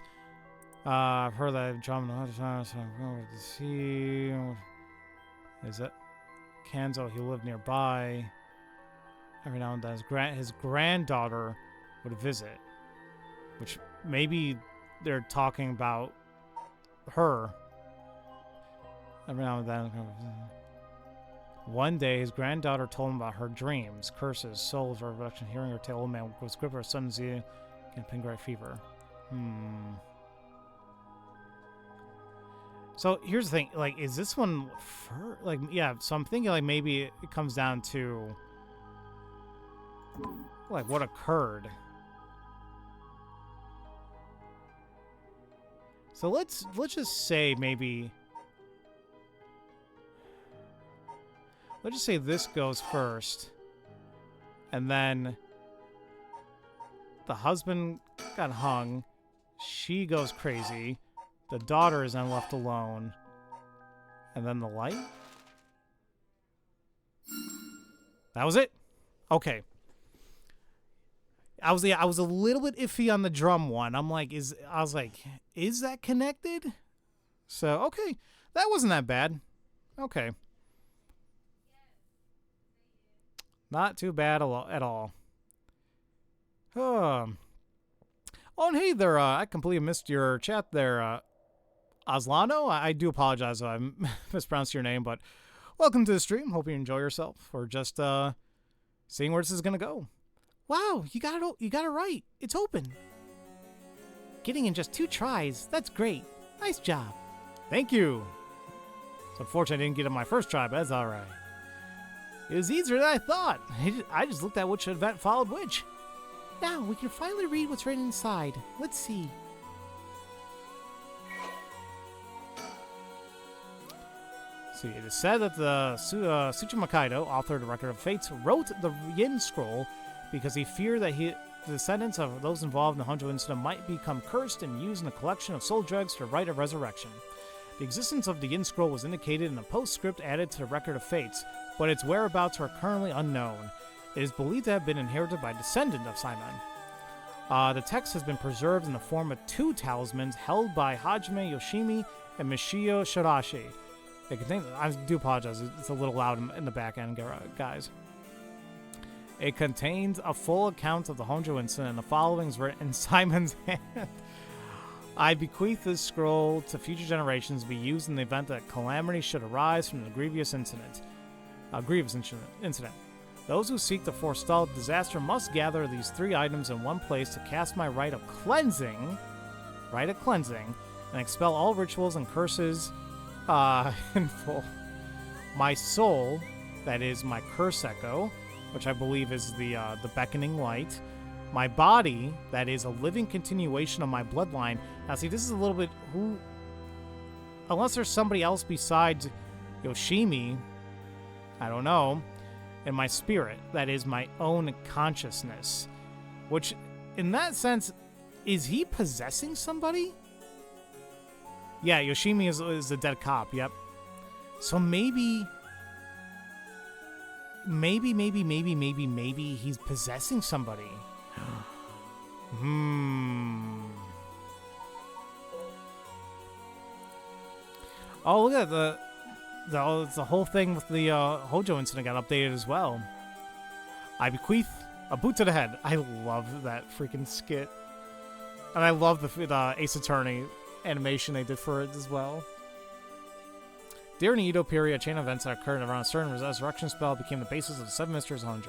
I've heard that drum a lot of times. So I'm going to see. Is it Kanzo? He lived nearby. Every now and then, his granddaughter would visit, which maybe they're talking about her. Every now and then. One day, his granddaughter told him about her dreams, curses, souls, or reduction. Hearing her tale, old man was gripped by her son's ear and Pingrai fever. So here's the thing, like, is this one like, yeah, so I'm thinking like maybe it comes down to like what occurred. So let's just say maybe let's just say this goes first, and then the husband got hung, she goes crazy, the daughter is then left alone, and then the light? That was it? Okay. I was a little bit iffy on the drum one. I was like, is that connected? So, okay. That wasn't that bad. Okay. Not too bad at all. Oh, and hey there, I completely missed your chat there, Aslano. I do apologize if I mispronounced your name, but welcome to the stream. Hope you enjoy yourself, or just seeing where this is gonna go. Wow, you got it right. It's open. Getting in just 2 tries. That's great. Nice job. Thank you. It's unfortunate I didn't get it my first try, but that's all right. It was easier than I thought. I just looked at which event followed which. Now we can finally read what's written inside. Let's see. See, it is said that the Tsuchima Kaido, author of the Record of Fates, wrote the Yin Scroll because he feared that the descendants of those involved in the Honjo incident might become cursed and used in a collection of soul drugs for rite of resurrection. The existence of the Yin Scroll was indicated in a postscript added to the Record of Fates, but its whereabouts are currently unknown. It is believed to have been inherited by a descendant of Simon. The text has been preserved in the form of 2 talismans held by Hajime Yoshimi and Mishio Shirashi. It contains, I do apologize, it's a little loud in the back end, guys. It contains a full account of the Honjo incident, and the following is written in Simon's hand. I bequeath this scroll to future generations to be used in the event that calamity should arise from the grievous incident. Those who seek to forestall disaster must gather these 3 items in one place to cast my rite of cleansing, and expel all rituals and curses in full. My soul, that is my curse echo, which I believe is the beckoning light. My body, that is a living continuation of my bloodline. Now, see, this is a little bit unless there's somebody else besides Yoshimi, I don't know. And my spirit, that is my own consciousness. Which, in that sense, is he possessing somebody? Yeah, Yoshimi is a dead cop, yep. So maybe he's possessing somebody. Oh, look at the whole thing with the Honjo incident got updated as well. I bequeath a boot to the head. I love that freaking skit. And I love the Ace Attorney animation they did for it as well. During the Edo period, a chain of events that occurred around a certain resurrection spell became the basis of the Seven Mysteries of Honjo.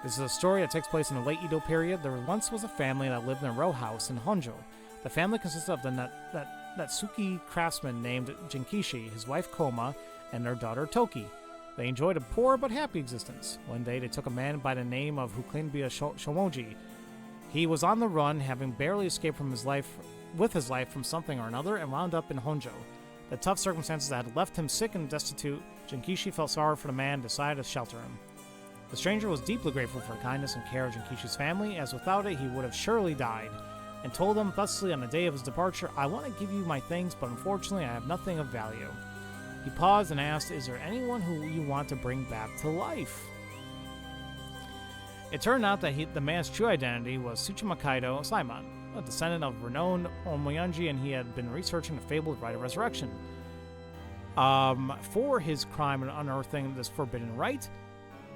This is a story that takes place in the late Edo period. There once was a family that lived in a row house in Honjo. The family consisted of the Natsuki craftsman named Jinkishi, his wife Koma, and their daughter Toki. They enjoyed a poor but happy existence. One day, they took a man by the name of who claimed to be a Shomoji. He was on the run, having barely escaped from his life from something or another, and wound up in Honjo. The tough circumstances that had left him sick and destitute, Jinkishi felt sorry for the man and decided to shelter him. The stranger was deeply grateful for the kindness and care of Jinkishi's family, as without it he would have surely died, and told them thusly on the day of his departure, "I want to give you my things, but unfortunately I have nothing of value." He paused and asked, "Is there anyone who you want to bring back to life?" It turned out that the man's true identity was Tsuchima Kaido Saimon, a descendant of renowned Omoyanji, and he had been researching the fabled rite of resurrection. For his crime in unearthing this forbidden rite,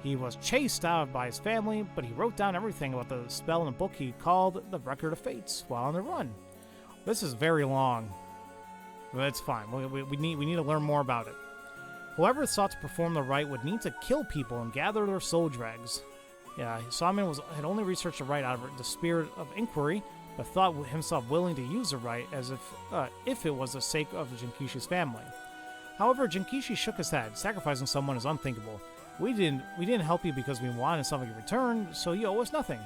he was chased out by his family, but he wrote down everything about the spell in a book he called the Record of Fates while on the run. This is very long, but it's fine. We need to learn more about it. Whoever sought to perform the rite would need to kill people and gather their soul dregs. Yeah, Simon had only researched the rite out of the spirit of inquiry, but thought himself willing to use the rite as if it was the sake of Jinkishi's family. However, Jinkishi shook his head. Sacrificing someone is unthinkable. We didn't help you because we wanted something in return, so you owe us nothing,"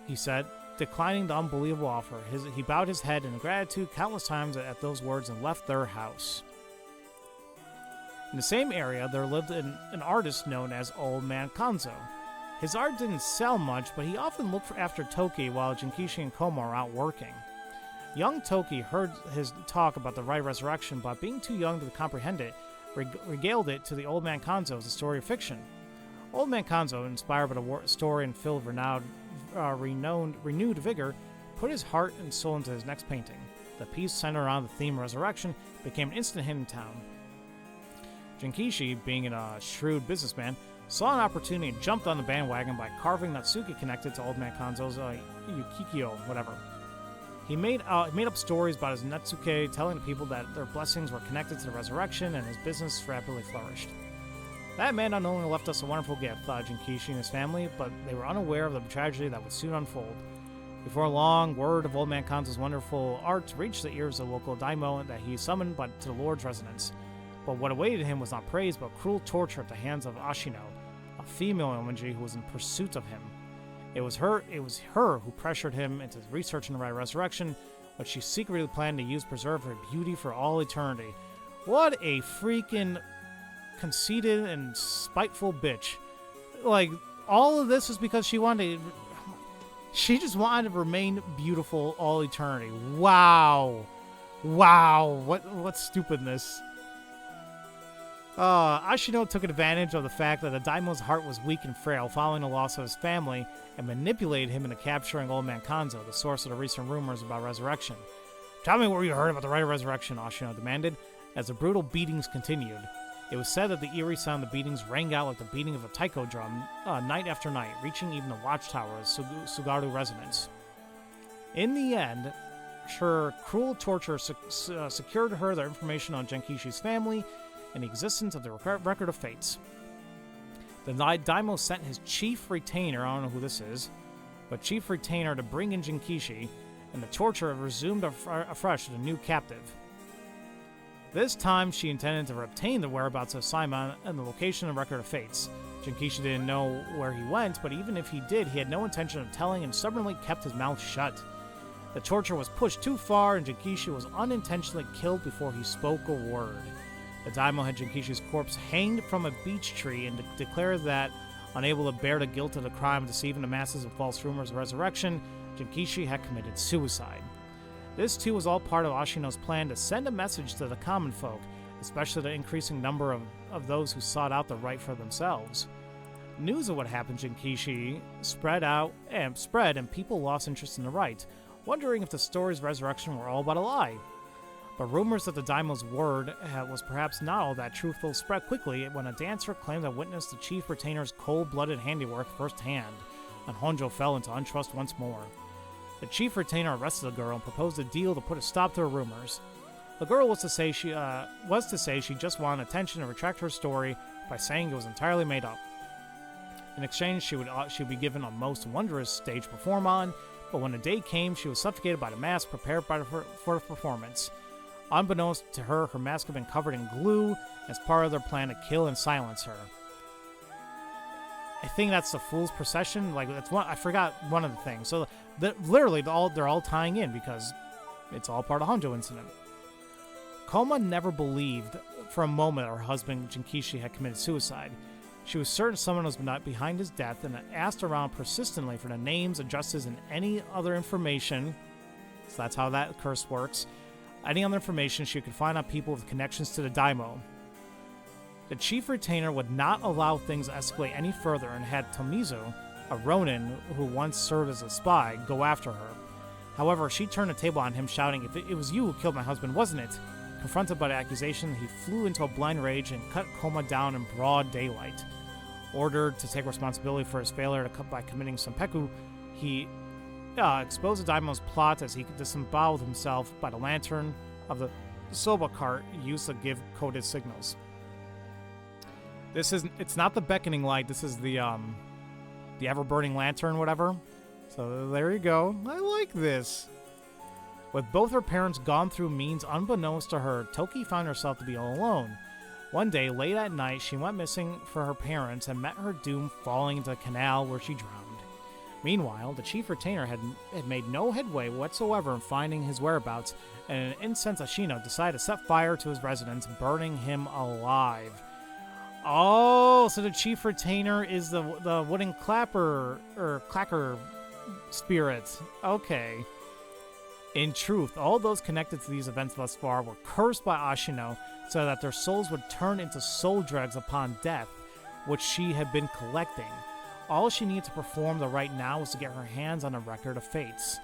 he said, declining the unbelievable offer. He bowed his head in gratitude countless times at those words and left their house. In the same area, there lived an artist known as Old Man Kanzo. His art didn't sell much, but he often looked after Toki while Jinkishi and Koma were out working. Young Toki heard his talk about the Rite of Resurrection, but being too young to comprehend it, regaled it to the Old Man Kanzo as a story of fiction. Old Man Kanzo, inspired by the story and filled with renewed vigor, put his heart and soul into his next painting. The piece, centered around the theme of resurrection, became an instant hit in town. Jinkishi, being a shrewd businessman, saw an opportunity and jumped on the bandwagon by carving Natsuki connected to Old Man Kanzo's Yukikyo, whatever. He made up stories about his Natsuke, telling the people that their blessings were connected to the resurrection, and his business rapidly flourished. That man not only left us a wonderful gift, thought Jinkishi and his family, but they were unaware of the tragedy that would soon unfold. Before long, word of Old Man Kanzo's wonderful art reached the ears of the local daimyo that he summoned to the Lord's residence. But what awaited him was not praise, but cruel torture at the hands of Ashino, a female Omonji who was in pursuit of him. It was her who pressured him into researching the Rite of Resurrection, which she secretly planned to use to preserve her beauty for all eternity. What a freaking conceited and spiteful bitch. Like, all of this was because she just wanted to remain beautiful all eternity. Wow. What stupidness. Ashino took advantage of the fact that the daimyo's heart was weak and frail following the loss of his family and manipulated him into capturing Old Man Kanzo, the source of the recent rumors about resurrection. "Tell me what you heard about the Rite of Resurrection," Ashino demanded, as the brutal beatings continued. It was said that the eerie sound of the beatings rang out like the beating of a taiko drum night after night, reaching even the watchtower of Sugaru residence. In the end, her cruel torture secured her the information on Jinkishi's family and the existence of the Record of Fates. The daimyo sent his chief retainer, I don't know who this is, but chief retainer to bring in Jinkishi, and the torture resumed afresh to the new captive. This time, she intended to obtain the whereabouts of Simon and the location of the Record of Fates. Jinkishi didn't know where he went, but even if he did, he had no intention of telling and stubbornly kept his mouth shut. The torture was pushed too far, and Jinkishi was unintentionally killed before he spoke a word. The daimyo had Jinkishi's corpse hanged from a beech tree and declared that, unable to bear the guilt of the crime of deceiving the masses with false rumors of resurrection, Jinkishi had committed suicide. This too was all part of Ashino's plan to send a message to the common folk, especially the increasing number of those who sought out the rite for themselves. News of what happened to Jinkishi spread, and people lost interest in the rite, wondering if the story's resurrection were all but a lie. But rumors that the daimyo's word was perhaps not all that truthful spread quickly when a dancer claimed to have witnessed the chief retainer's cold-blooded handiwork firsthand, and Honjo fell into untrust once more. The chief retainer arrested the girl and proposed a deal to put a stop to her rumors. The girl was to say she just wanted attention and retract her story by saying it was entirely made up. In exchange, she would be given a most wondrous stage to perform on, but when the day came, she was suffocated by the mask prepared for the performance. Unbeknownst to her, her mask had been covered in glue as part of their plan to kill and silence her. I think that's the Fool's Procession. I forgot one of the things. So literally, they're all tying in because it's all part of Honjo incident. Koma never believed for a moment her husband Jinkishi had committed suicide. She was certain someone was behind his death and asked around persistently for the names, addresses, and any other information. So that's how that curse works. Any other information she could find on people with connections to the daimyo. The chief retainer would not allow things to escalate any further and had Tomizu, a ronin who once served as a spy, go after her. However, she turned the table on him, shouting, "If it was you who killed my husband, wasn't it?" Confronted by the accusation, he flew into a blind rage and cut Koma down in broad daylight. Ordered to take responsibility for his failure by committing seppuku, he exposed the daimyo's plot as he disemboweled himself by the lantern of the soba cart used to give coded signals. It's not the beckoning light, this is the ever-burning lantern, whatever. So there you go. I like this. With both her parents gone through means unbeknownst to her, Toki found herself to be all alone. One day, late at night, she went missing for her parents and met her doom falling into a canal where she drowned. Meanwhile, the chief retainer had made no headway whatsoever in finding his whereabouts, and an incensed Ashino decided to set fire to his residence, burning him alive. Oh, so the chief retainer is the wooden clapper or clacker spirit. Okay. In truth, all those connected to these events thus far were cursed by Ashino so that their souls would turn into soul dregs upon death, which she had been collecting. All she needed to perform right now was to get her hands on a record of fates.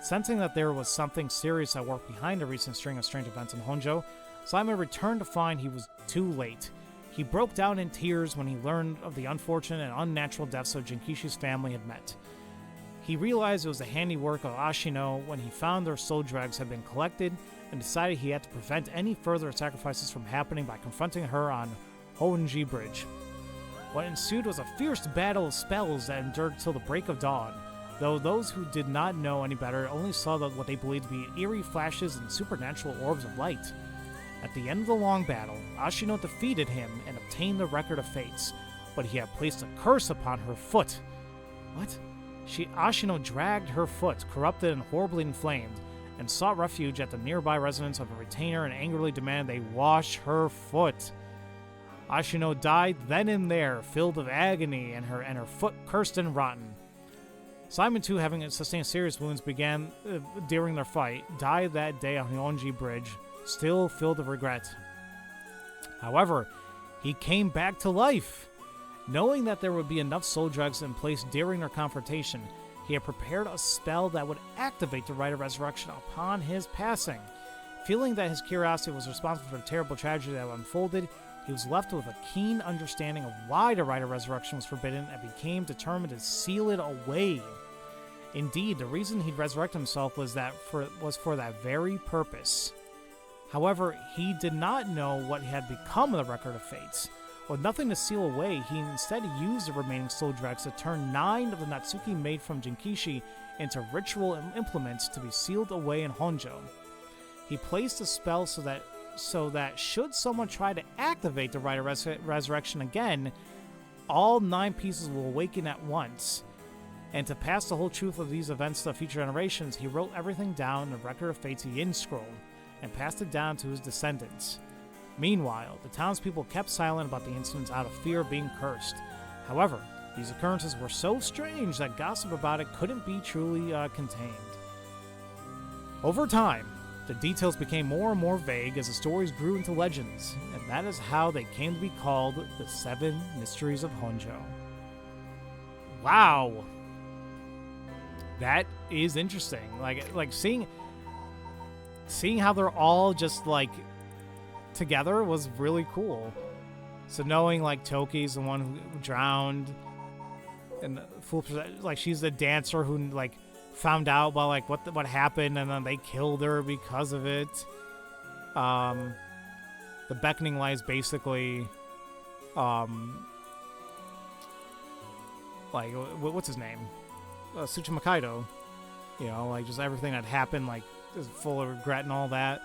Sensing that there was something serious at work behind the recent string of strange events in Honjo, Simon returned to find he was too late. He broke down in tears when he learned of the unfortunate and unnatural deaths of Jinkishi's family had met. He realized it was the handiwork of Ashino when he found their soul dregs had been collected and decided he had to prevent any further sacrifices from happening by confronting her on Honji Bridge. What ensued was a fierce battle of spells that endured till the break of dawn, though those who did not know any better only saw what they believed to be eerie flashes and supernatural orbs of light. At the end of the long battle, Ashino defeated him and obtained the record of fates, but he had placed a curse upon her foot. What? Ashino dragged her foot, corrupted and horribly inflamed, and sought refuge at the nearby residence of a retainer and angrily demanded they wash her foot. Ashino died then and there, filled with agony, and her foot cursed and rotten. Simon, too, having sustained serious wounds during their fight, died that day on the Honji Bridge, still filled with regret. However, he came back to life. Knowing that there would be enough soul dregs in place during their confrontation, he had prepared a spell that would activate the Rite of Resurrection upon his passing. Feeling that his curiosity was responsible for the terrible tragedy that had unfolded, he was left with a keen understanding of why the Rite of Resurrection was forbidden and became determined to seal it away. Indeed, the reason he'd resurrect himself was for that very purpose. However, he did not know what had become of the Record of Fates. With nothing to seal away, he instead used the remaining soul dregs to turn 9 of the Natsuki made from Jinkishi into ritual implements to be sealed away in Honjo. He placed a spell so that should someone try to activate the Rite of Resurrection again, all 9 pieces will awaken at once. And to pass the whole truth of these events to future generations, he wrote everything down in the Record of Fates Yin Scroll and passed it down to his descendants. Meanwhile, the townspeople kept silent about the incidents out of fear of being cursed. However, these occurrences were so strange that gossip about it couldn't be truly contained. Over time, the details became more and more vague as the stories grew into legends, and that is how they came to be called the Seven Mysteries of Honjo. Wow! That is interesting. Like seeing how they're all just together was really cool. So knowing Toki's the one who drowned, and she's the dancer who found out about what happened, and then they killed her because of it. The beckoning light is basically what's his name? Tsuchima Kaido. Just everything that happened is full of regret and all that.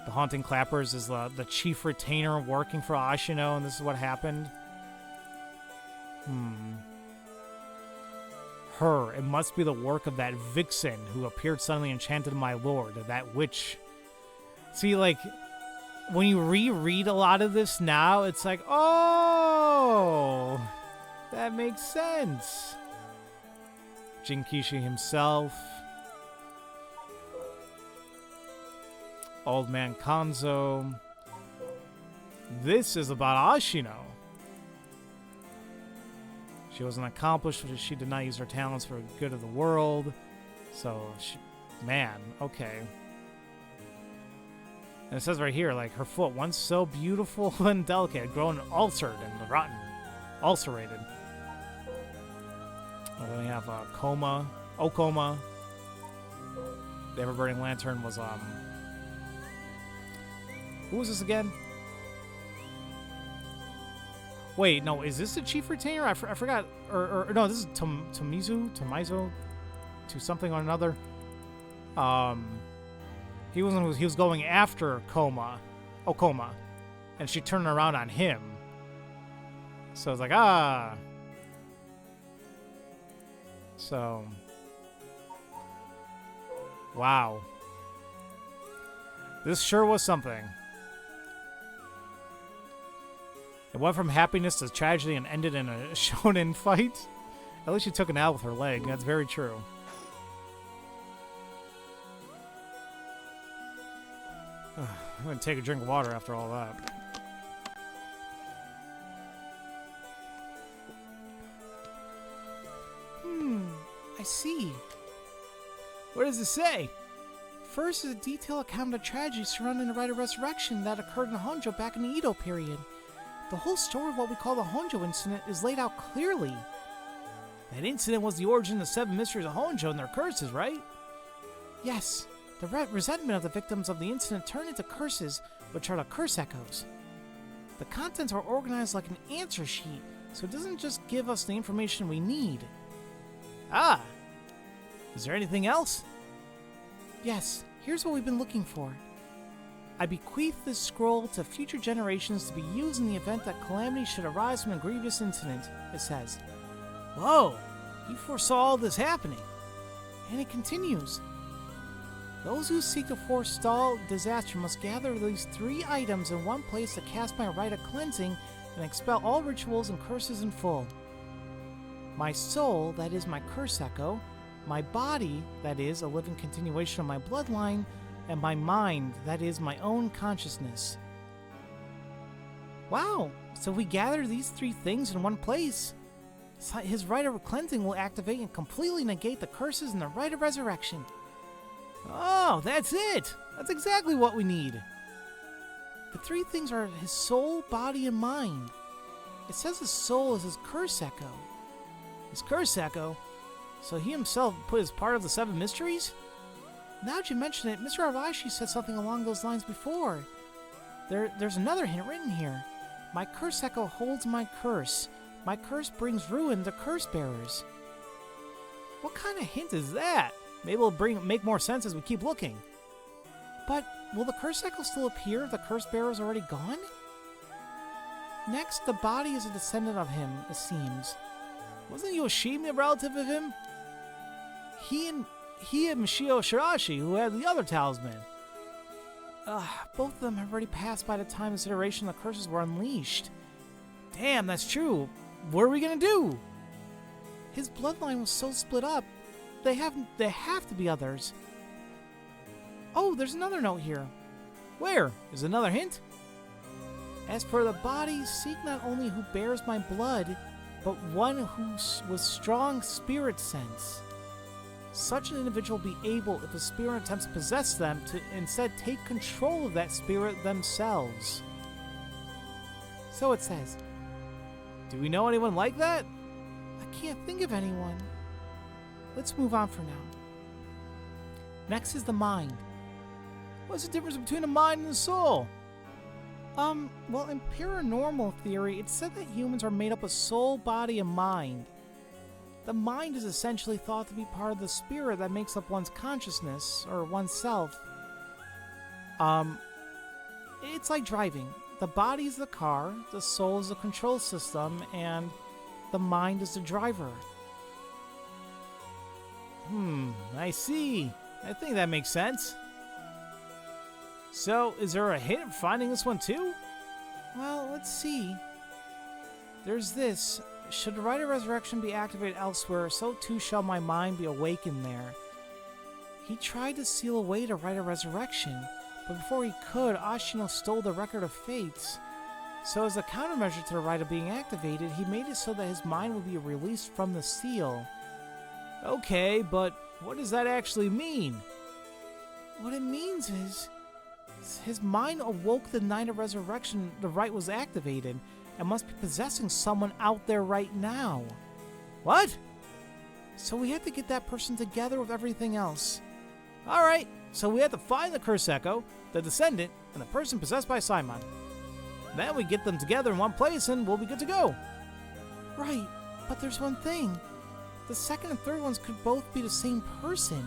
The Haunting Clappers is the chief retainer working for Ashino, and this is what happened. It must be the work of that vixen who appeared suddenly enchanted my lord, that witch. See, when you reread a lot of this now, it's like, oh, that makes sense. Jinkishi himself. Old Man Kanzo. This is about Ashino. She was an accomplished, but she did not use her talents for the good of the world. So, man, okay. And it says right here, like, her foot, once so beautiful and delicate, had grown ulcered and rotten. Ulcerated. And then we have Koma. Okoma. The ever-burning lantern was, who was this again? Wait, no, is this the chief retainer? I forgot. Or no, this is Tomizo, to something or another. He was going after Okoma, and she turned around on him. So it's like, ah. So, wow. This sure was something. It went from happiness to tragedy and ended in a shonen fight. At least she took an L with her leg. That's very true. I'm going to take a drink of water after all that. I see. What does it say? First is a detailed account of the tragedy surrounding the Rite of Resurrection that occurred in Honjo back in the Edo period. The whole story of what we call the Honjo incident is laid out clearly. That incident was the origin of the Seven Mysteries of Honjo and their curses, right? Yes. The resentment of the victims of the incident turned into curses, which are the curse echoes. The contents are organized like an answer sheet, so it doesn't just give us the information we need. Ah! Is there anything else? Yes, here's what we've been looking for. I bequeath this scroll to future generations to be used in the event that calamity should arise from a grievous incident, it says. Whoa! You foresaw all this happening. And it continues. Those who seek to forestall disaster must gather these 3 items in one place to cast my rite of cleansing and expel all rituals and curses in full. My soul, that is my curse echo, my body, that is a living continuation of my bloodline, and my mind, that is my own consciousness. Wow, so we gather these 3 things in one place. His rite of cleansing will activate and completely negate the curses and the rite of resurrection. Oh, that's it! That's exactly what we need. The 3 things are his soul, body, and mind. It says his soul is his curse echo. His curse echo? So he himself put as part of the 7 mysteries? Now that you mention it, Mr. Arashi said something along those lines before. There's another hint written here. My curse echo holds my curse. My curse brings ruin to curse bearers. What kind of hint is that? Maybe it'll make more sense as we keep looking. But will the curse echo still appear if the curse bearer is already gone? Next, the body is a descendant of him, it seems. Wasn't Yoshimi a relative of him? He and Mishio Shirashi, who had the other talisman. Both of them have already passed by the time this iteration the curses were unleashed. Damn, that's true. What are we gonna do? His bloodline was so split up. There have to be others. Oh, there's another note here. Where? Is another hint? As for the body, seek not only who bears my blood, but one who with strong spirit sense. Such an individual will be able, if a spirit attempts to possess them, to instead take control of that spirit themselves. So it says. Do we know anyone like that? I can't think of anyone. Let's move on for now. Next is the mind. What's the difference between the mind and the soul? Well, in paranormal theory, it's said that humans are made up of soul, body, and mind. The mind is essentially thought to be part of the spirit that makes up one's consciousness, or oneself. It's like driving. The body is the car, the soul is the control system, and the mind is the driver. I see. I think that makes sense. So, is there a hint of finding this one too? Well, let's see. There's this. Should the Rite of Resurrection be activated elsewhere, so too shall my mind be awakened there. He tried to seal away the Rite of Resurrection, but before he could, Ashino stole the Record of Fates. So as a countermeasure to the Rite of being activated, he made it so that his mind would be released from the seal. Okay, but what does that actually mean? What it means is, his mind awoke the night of resurrection the rite was activated, and must be possessing someone out there right now. What? So we have to get that person together with everything else. Alright, so we have to find the Curse Echo, the Descendant, and the person possessed by Simon. Then we get them together in one place and we'll be good to go. Right, but there's one thing. The second and third ones could both be the same person.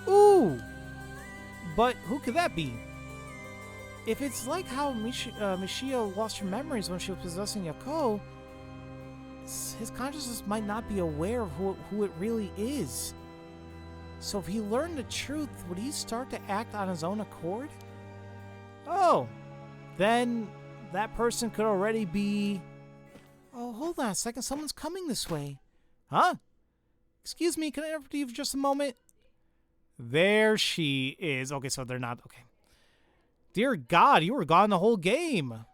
Ooh! But who could that be? If it's like how Michio lost her memories when she was possessing Yako, his consciousness might not be aware of who it really is. So if he learned the truth, would he start to act on his own accord? Oh, then that person could already be... Oh, hold on a second. Someone's coming this way. Huh? Excuse me, can I interrupt you for just a moment? There she is. Okay, so they're not... Okay. Dear God, you were gone the whole game.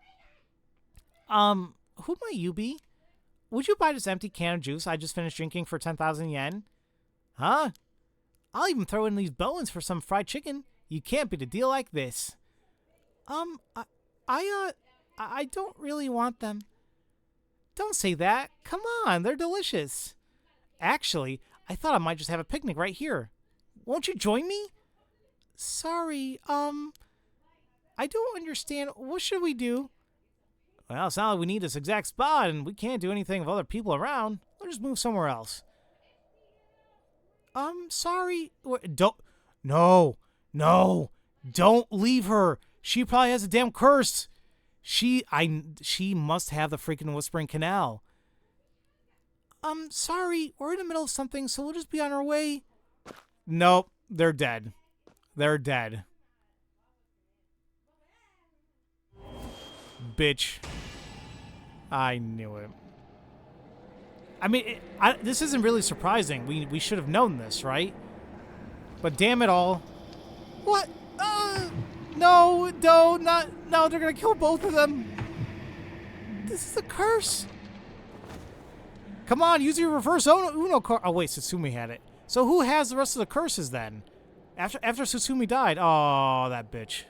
Who might you be? Would you buy this empty can of juice I just finished drinking for 10,000 yen? Huh? I'll even throw in these bones for some fried chicken. You can't beat a deal like this. I don't really want them. Don't say that. Come on, they're delicious. Actually, I thought I might just have a picnic right here. Won't you join me? Sorry, I don't understand. What should we do? Well, it's not like we need this exact spot, and we can't do anything with other people around. We'll just move somewhere else. Sorry. Don't. No. Don't leave her. She probably has a damn curse. She must have the freaking Whispering Canal. Sorry. We're in the middle of something, so we'll just be on our way. Nope. They're dead. They're dead. Bitch. I knew it. I mean, this isn't really surprising. We should have known this, right? But damn it all. What? No, they're gonna kill both of them. This is a curse. Come on, use your reverse Uno card. Oh, wait, Satsumi had it. So who has the rest of the curses then? After Satsumi died? Oh, that bitch.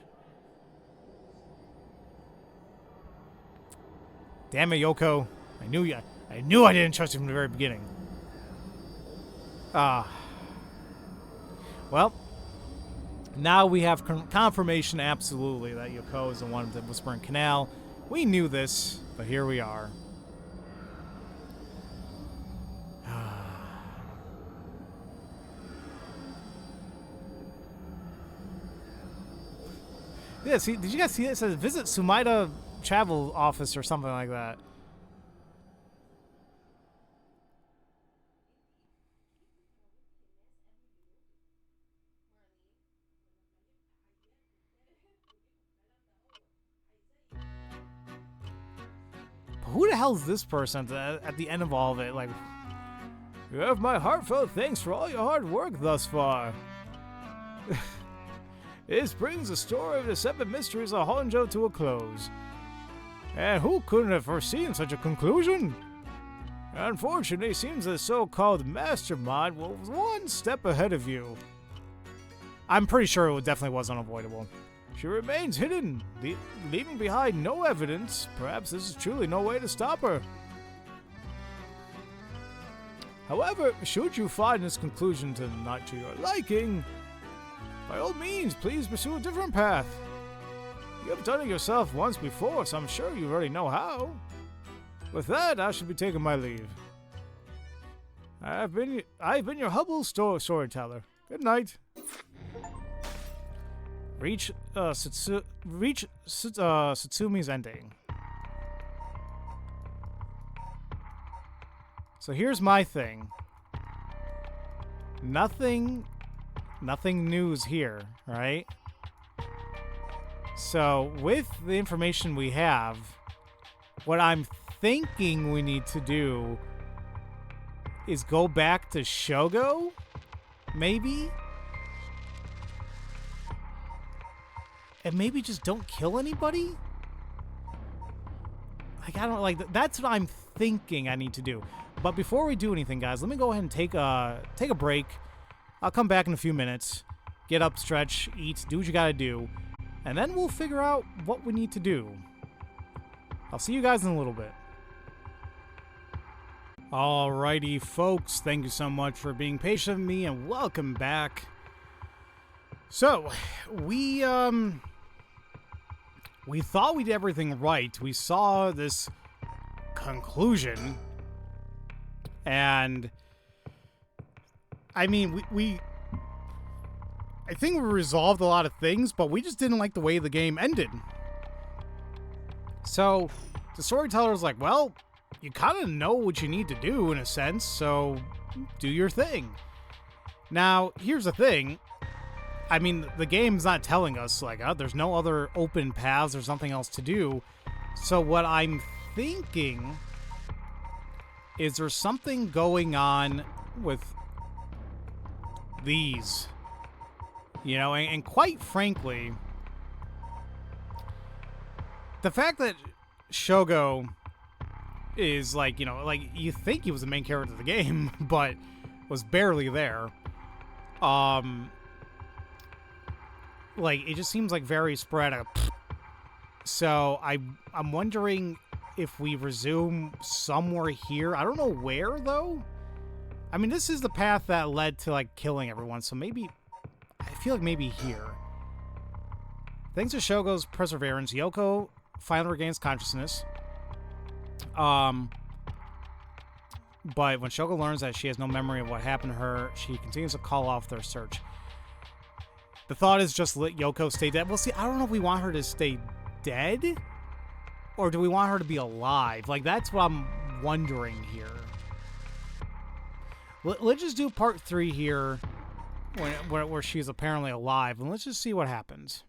Damn it, Yoko. I knew I didn't trust you from the very beginning. Well, now we have confirmation absolutely that Yoko is the one with the Whispering Canal. We knew this, but here we are. Yeah, see, did you guys see it? It says visit Sumaida travel office or something like that. Who the hell is this person at the end of all of it? Like, you have my heartfelt thanks for all your hard work thus far. This brings the story of the Seven Mysteries of Honjo to a close. And who couldn't have foreseen such a conclusion? Unfortunately, it seems the so-called mastermind was one step ahead of you. I'm pretty sure it definitely was unavoidable. She remains hidden, leaving behind no evidence. Perhaps this is truly no way to stop her. However, should you find this conclusion not to your liking, by all means, please pursue a different path. You have done it yourself once before, so I'm sure you already know how. With that, I should be taking my leave. I've been your humble storyteller. Good night. Reach Satsumi's ending. So here's my thing. Nothing news here, right? So, with the information we have, what I'm thinking we need to do is go back to Shogo, maybe? And maybe just don't kill anybody? Like, I don't, like, that's what I'm thinking I need to do. But before we do anything, guys, let me go ahead and take a break. I'll come back in a few minutes. Get up, stretch, eat, do what you gotta do. And then we'll figure out what we need to do. I'll see you guys in a little bit. Alrighty, folks. Thank you so much for being patient with me, and welcome back. So, we thought we did everything right. We saw this conclusion, and I mean, I think we resolved a lot of things, but we just didn't like the way the game ended. So, the storyteller's like, well, you kind of know what you need to do in a sense, so do your thing. Now, here's the thing. I mean, the game's not telling us, like, there's no other open paths or something else to do. So what I'm thinking is there's something going on with these. You know, and quite frankly, the fact that Shogo is, like, you know, like, you think he was the main character of the game, but was barely there. Like, it just seems like very sporadic. So I'm wondering if we resume somewhere here. I don't know where, though. I mean, this is the path that led to, like, killing everyone, so maybe, I feel like maybe here. Thanks to Shogo's perseverance, Yoko finally regains consciousness. But when Shogo learns that she has no memory of what happened to her, she continues to call off their search. The thought is just let Yoko stay dead. Well, see, I don't know if we want her to stay dead, or do we want her to be alive? Like, that's what I'm wondering here. Let's just do part 3 here, where she's apparently alive, and let's just see what happens.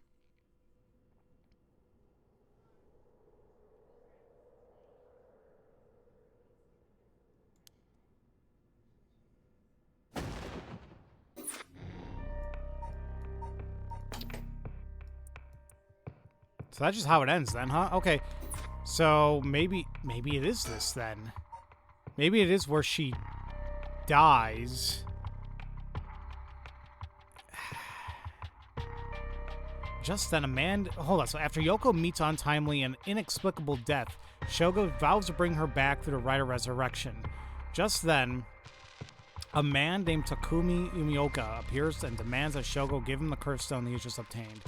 So that's just how it ends then, huh? Okay. So maybe it is this then. Maybe it is where she dies. Just then, hold on. So after Yoko meets untimely and inexplicable death, Shogo vows to bring her back through the rite of resurrection. Just then, a man named Takumi Umioka appears and demands that Shogo give him the curse stone he just obtained.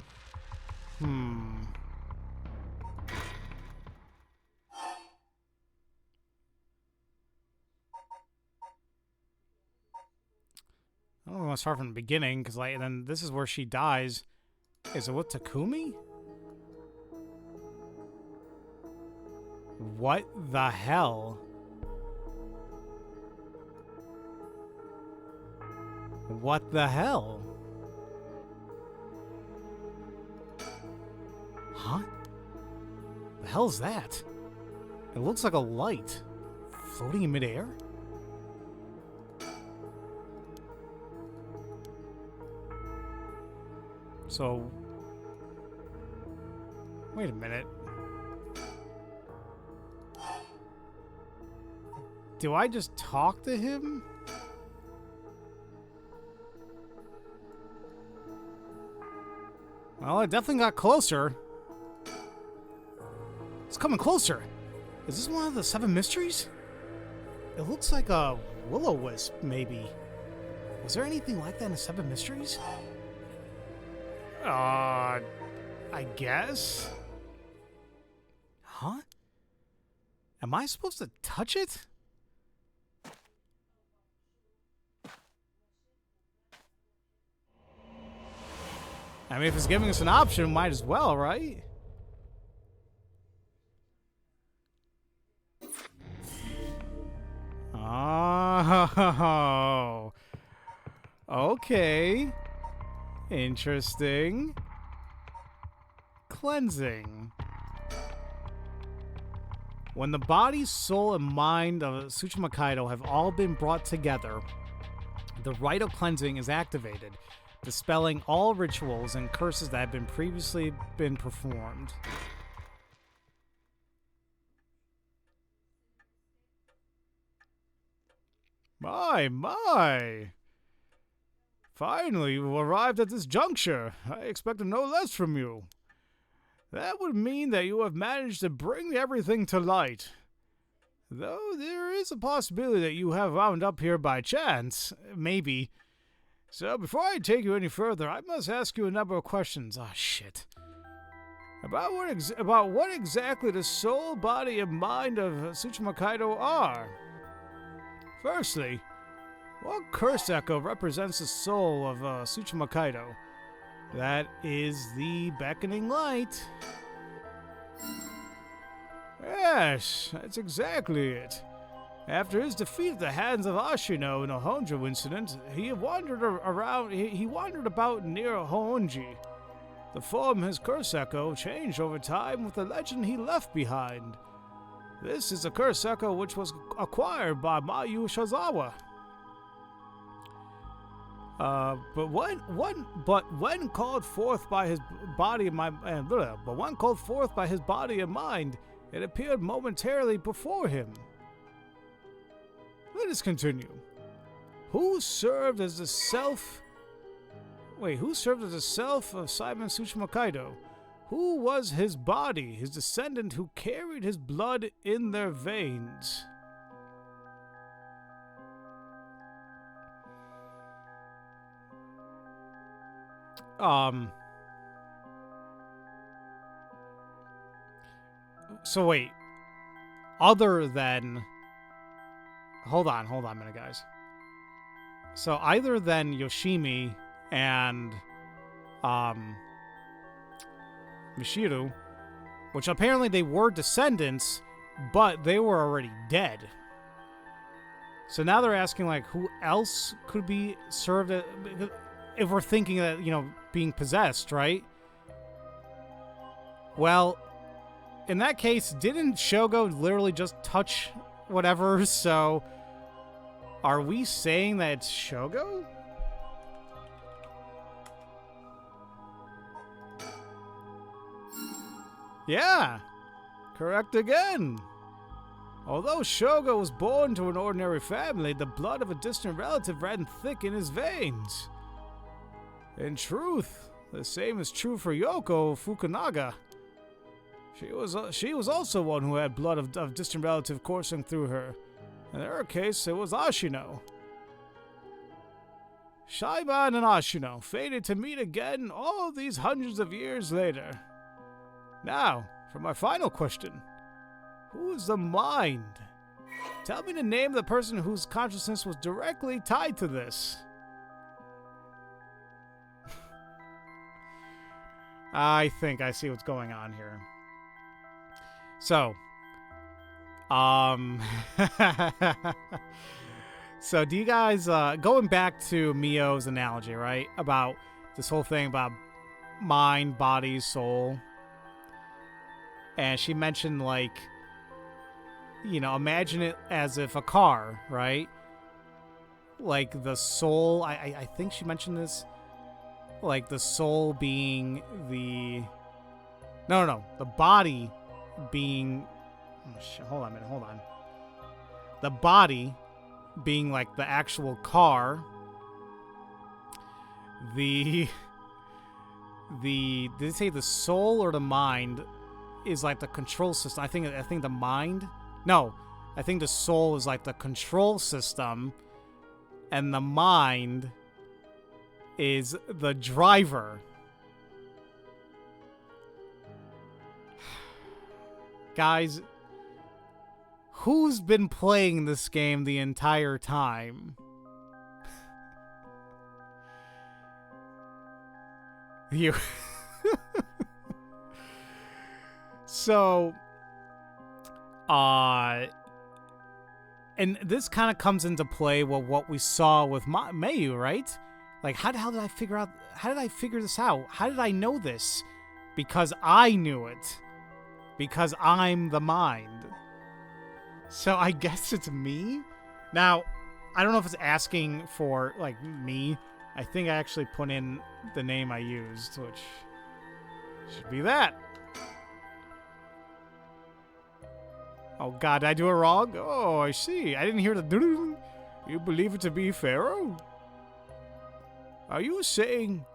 I don't want to start from the beginning, because, like, then this is where she dies. Is it with Takumi? What the hell? What the hell? Huh? The hell's that? It looks like a light floating in midair. So, wait a minute. Do I just talk to him? Well, it definitely got closer. It's coming closer. Is this one of the 7 mysteries? It looks like a will-o-wisp, maybe. Was there anything like that in the 7 mysteries? I guess? Huh? Am I supposed to touch it? I mean, if it's giving us an option, might as well, right? Oh. Okay. Interesting. cleansing. When the body, soul, and mind of Tsushima Kaido have all been brought together, the rite of cleansing is activated, dispelling all rituals and curses that have been previously been performed. My. Finally, you arrived at this juncture. I expected no less from you. That would mean that you have managed to bring everything to light. Though there is a possibility that you have wound up here by chance. Maybe. So before I take you any further, I must ask you a number of questions. Ah, shit. About what exactly the soul, body, and mind of Tsushima Kaido are. Firstly, what curse echo represents the soul of Tsushima Kaido? That is the beckoning light. Yes, that's exactly it. After his defeat at the hands of Ashino in a Honjo incident, he wandered about near Honji. The form of his curse echo changed over time with the legend he left behind. This is a curse echo which was acquired by Mayu Shazawa. But when called forth by his body and mind, it appeared momentarily before him. Let us continue. Who served as the self of Simon Tsushima Kaido? Who was his body, his descendant who carried his blood in their veins? So wait. Other than... Hold on a minute, guys. So either than Yoshimi and Mishiru, which apparently they were descendants, but they were already dead. So now they're asking, like, who else could be served at, if we're thinking that, you know, being possessed, right? Well, in that case, didn't Shogo literally just touch whatever? So are we saying that it's Shogo? Yeah, correct again. Although Shogo was born to an ordinary family, the blood of a distant relative ran thick in his veins. In truth, the same is true for Yoko Fukunaga. She was also one who had blood of distant relative coursing through her. In her case, it was Ashino. Shaiban and Ashino, fated to meet again all these hundreds of years later. Now, for my final question. Who is the mind? Tell me the name of the person whose consciousness was directly tied to this. I think I see what's going on here. So, so do you guys, going back to Mio's analogy, right? About this whole thing about mind, body, soul. And she mentioned, like, you know, imagine it as if a car, right? Like the soul, I think she mentioned this. Like the soul being the... No. The body being... Oh, shit, hold on a minute, hold on. The body being like the actual car. Did it say the soul or the mind is like the control system? I think the mind... No, I think the soul is like the control system, and the mind is the driver. Guys, who's been playing this game the entire time? You. So, and this kind of comes into play with what we saw with Mayu, right? Like, how did I figure this out? How did I know this? because I knew it. Because I'm the mind. So I guess it's me? Now, I don't know if it's asking for, like, me. I think I actually put in the name I used, which should be that. Oh god, did I do it wrong? Oh, I see. I didn't hear the doo-doo. You believe it to be Pharaoh? Are you saying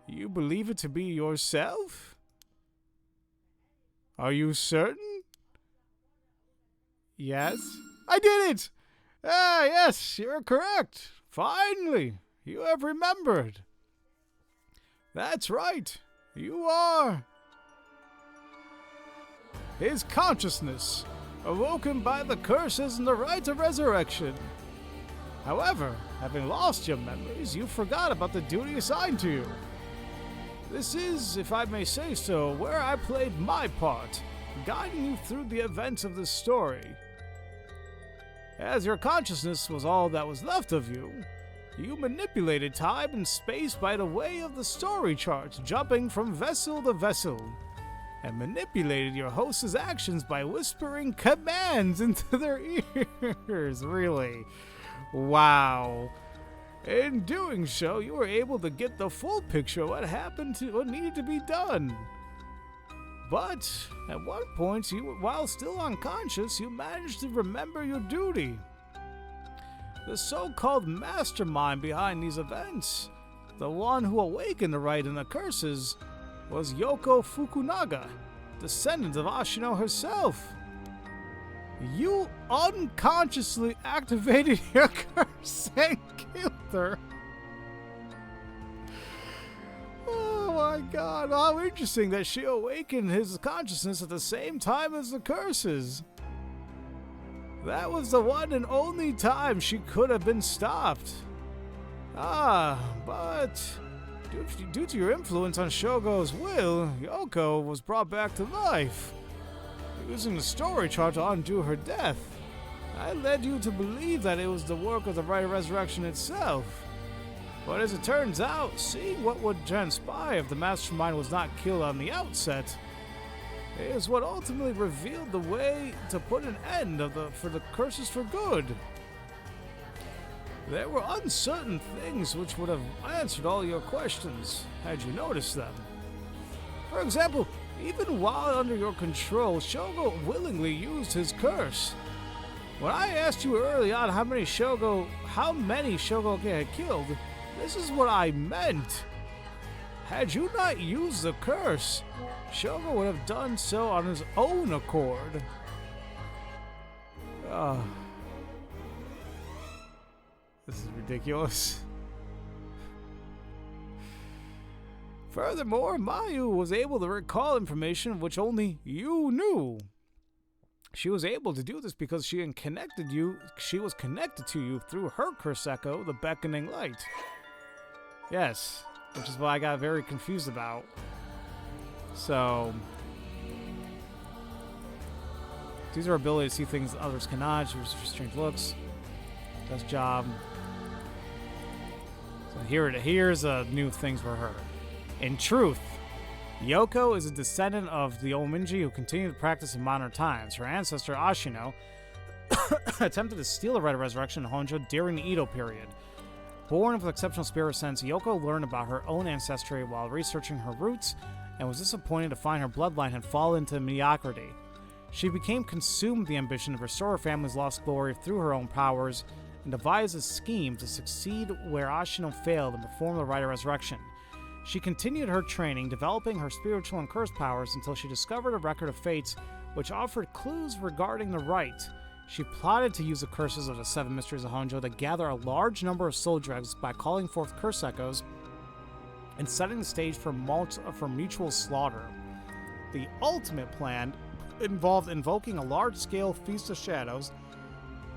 you believe it to be yourself? Are you certain? Yes. I did it! Ah, yes, you're correct. Finally, you have remembered. That's right. You are his consciousness, awoken by the curses and the rite of resurrection. However, having lost your memories, you forgot about the duty assigned to you. This is, if I may say so, where I played my part, guiding you through the events of this story. As your consciousness was all that was left of you, you manipulated time and space by the way of the story charts, jumping from vessel to vessel, and manipulated your host's actions by whispering commands into their ears. Really? Wow. In doing so, you were able to get the full picture of what needed to be done. But at one point, while still unconscious, you managed to remember your duty. The so-called mastermind behind these events, the one who awakened the rite and the curses, was Yoko Fukunaga, descendant of Ashino herself. You unconsciously activated your curse and killed her. Oh my god, how interesting that she awakened his consciousness at the same time as the curses. That was the one and only time she could have been stopped. But due to your influence on Shogo's will, Yoko was brought back to life. Using the story chart to undo her death, I led you to believe that it was the work of the Rite of Resurrection itself. But as it turns out, seeing what would transpire if the mastermind was not killed on the outset is what ultimately revealed the way to put an end for the curses for good. There were uncertain things which would have answered all your questions had you noticed them. For example, even while under your control, Shogo willingly used his curse. When I asked you early on how many Shogo had killed, this is what I meant. Had you not used the curse, Shogo would have done so on his own accord. This is ridiculous. Furthermore, Mayu was able to recall information which only you knew. She was able to do this because she was connected to you through her curse echo, the beckoning light. Yes, which is what I got very confused about. So, these are abilities to see things others cannot. She was strange looks. Best job. So here's new things for her. In truth, Yoko is a descendant of the Ominji who continued to practice in modern times. Her ancestor, Ashino, attempted to steal the Rite of Resurrection in Honjo during the Edo period. Born with exceptional spirit sense, Yoko learned about her own ancestry while researching her roots and was disappointed to find her bloodline had fallen into mediocrity. She became consumed with the ambition to restore her family's lost glory through her own powers and devised a scheme to succeed where Ashino failed and perform the Rite of Resurrection. She continued her training, developing her spiritual and curse powers until she discovered a record of fates which offered clues regarding the rite. She plotted to use the curses of the Seven Mysteries of Honjo to gather a large number of soul dregs by calling forth curse echoes and setting the stage for mutual slaughter. The ultimate plan involved invoking a large-scale feast of shadows,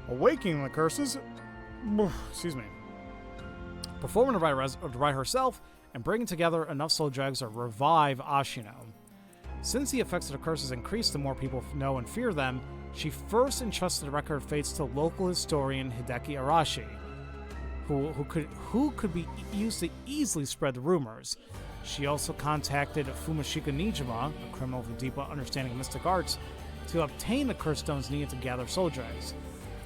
awakening the curses, performing the rite herself, and bringing together enough soul dregs to revive Ashino. Since the effects of the curses increased the more people know and fear them, she first entrusted the record of fates to local historian Hideki Arashi. who could be used to easily spread the rumors. She also contacted Fumashika Nijima, a criminal with a deep understanding of mystic arts, to obtain the curse stones needed to gather soul gems.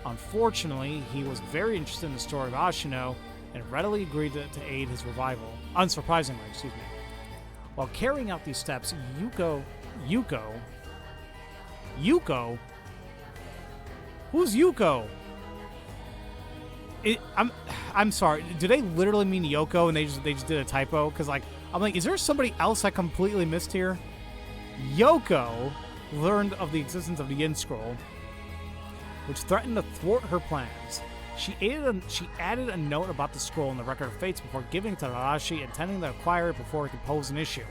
Unfortunately, he was very interested in the story of Ashino and readily agreed to aid his revival. Unsurprisingly, excuse me. While carrying out these steps, Yuko? Who's Yuko? I'm sorry. Do they literally mean Yoko and they just did a typo? Because I'm like, is there somebody else I completely missed here? Yoko learned of the existence of the Yin Scroll, which threatened to thwart her plans. She added a note about the scroll in the Record of Fates before giving it to Tadashi, intending to acquire it before he could pose an issue.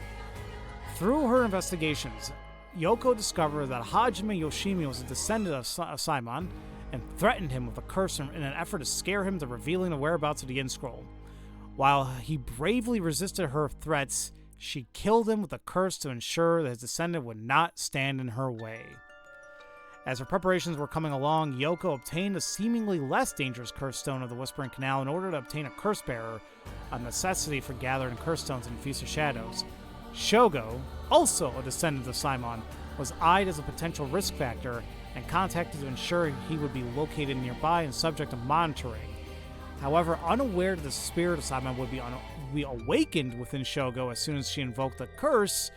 Through her investigations, Yoko discovered that Hajime Yoshimi was a descendant of Simon and threatened him with a curse in an effort to scare him to revealing the whereabouts of the Yin Scroll. While he bravely resisted her threats, she killed him with a curse to ensure that his descendant would not stand in her way. As her preparations were coming along, Yoko obtained a seemingly less dangerous curse stone of the Whispering Canal in order to obtain a curse bearer, a necessity for gathering curse stones in Feast of Shadows. Shogo, also a descendant of Simon, was eyed as a potential risk factor and contacted to ensure he would be located nearby and subject to monitoring. However, unaware that the spirit of Simon would be awakened within Shogo as soon as she invoked the curse,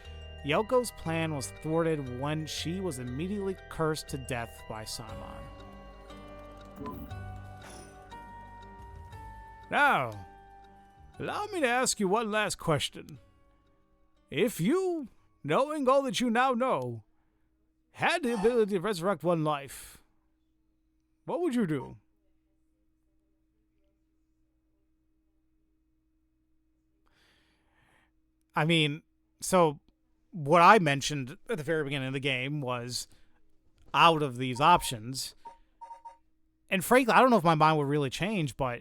Yoko's plan was thwarted when she was immediately cursed to death by Simon. Now, allow me to ask you one last question. If you, knowing all that you now know, had the ability to resurrect one life, what would you do? I mean, so what I mentioned at the very beginning of the game was out of these options. And frankly, I don't know if my mind would really change, but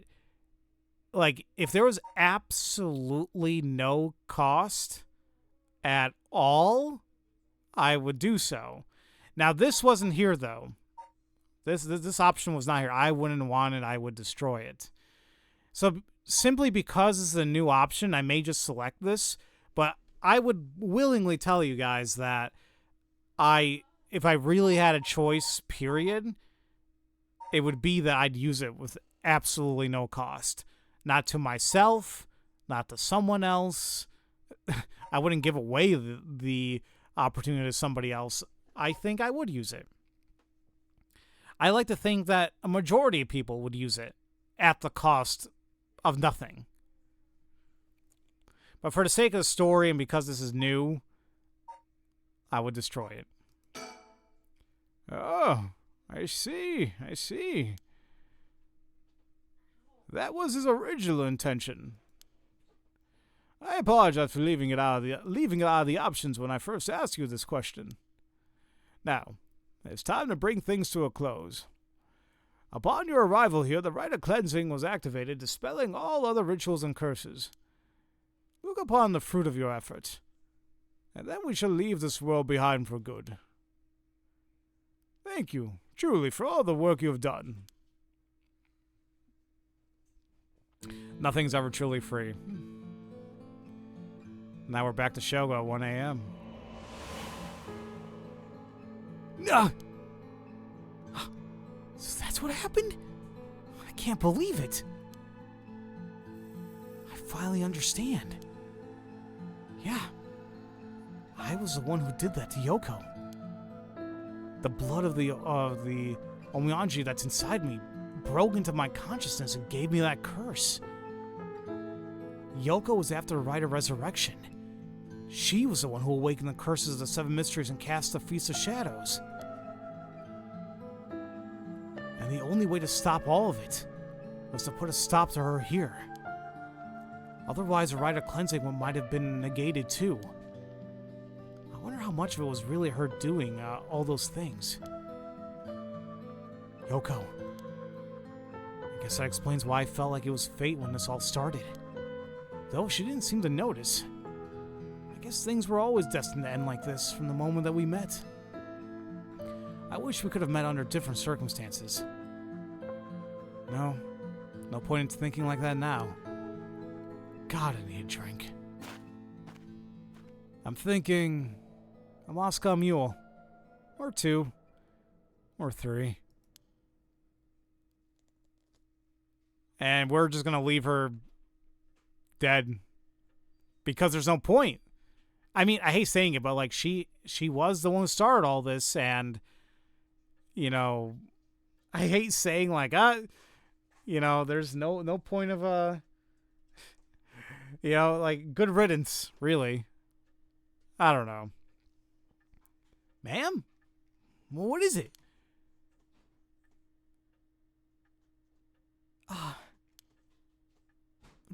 like if there was absolutely no cost at all, I would do so. Now this wasn't here though. This option was not here. I wouldn't want it. I would destroy it. So simply because this is a new option, I may just select this. But I would willingly tell you guys that if I really had a choice, period, it would be that I'd use it with absolutely no cost. Not to myself, not to someone else. I wouldn't give away the opportunity to somebody else. I think I would use it. I like to think that a majority of people would use it at the cost of nothing. But for the sake of the story and because this is new, I would destroy it. Oh, I see. That was his original intention. I apologize for leaving it out of the options when I first asked you this question. Now, it's time to bring things to a close. Upon your arrival here, the rite of cleansing was activated, dispelling all other rituals and curses. Look upon the fruit of your efforts, and then we shall leave this world behind for good. Thank you, truly, for all the work you have done. Nothing's ever truly free. Now we're back to Shogo at 1 a.m. So that's what happened? I can't believe it. I finally understand. Yeah, I was the one who did that to Yoko. The blood of the Onmyanji that's inside me broke into my consciousness and gave me that curse. Yoko was after the rite of resurrection. She was the one who awakened the curses of the Seven Mysteries and cast the Feast of Shadows. And the only way to stop all of it was to put a stop to her here. Otherwise, the rite of cleansing might have been negated too. I wonder how much of it was really her doing all those things. Yoko. I guess that explains why I felt like it was fate when this all started. Though she didn't seem to notice. I guess things were always destined to end like this from the moment that we met. I wish we could have met under different circumstances. No, No point in thinking like that now. God, I need a drink. I'm thinking a Moscow Mule. Or 2. Or 3. And we're just gonna leave her dead. Because there's no point. I mean, I hate saying it, but like she was the one who started all this, and you know, I hate saying like you know, there's no point of you know, like good riddance, really. I don't know. Ma'am? Well, what is it?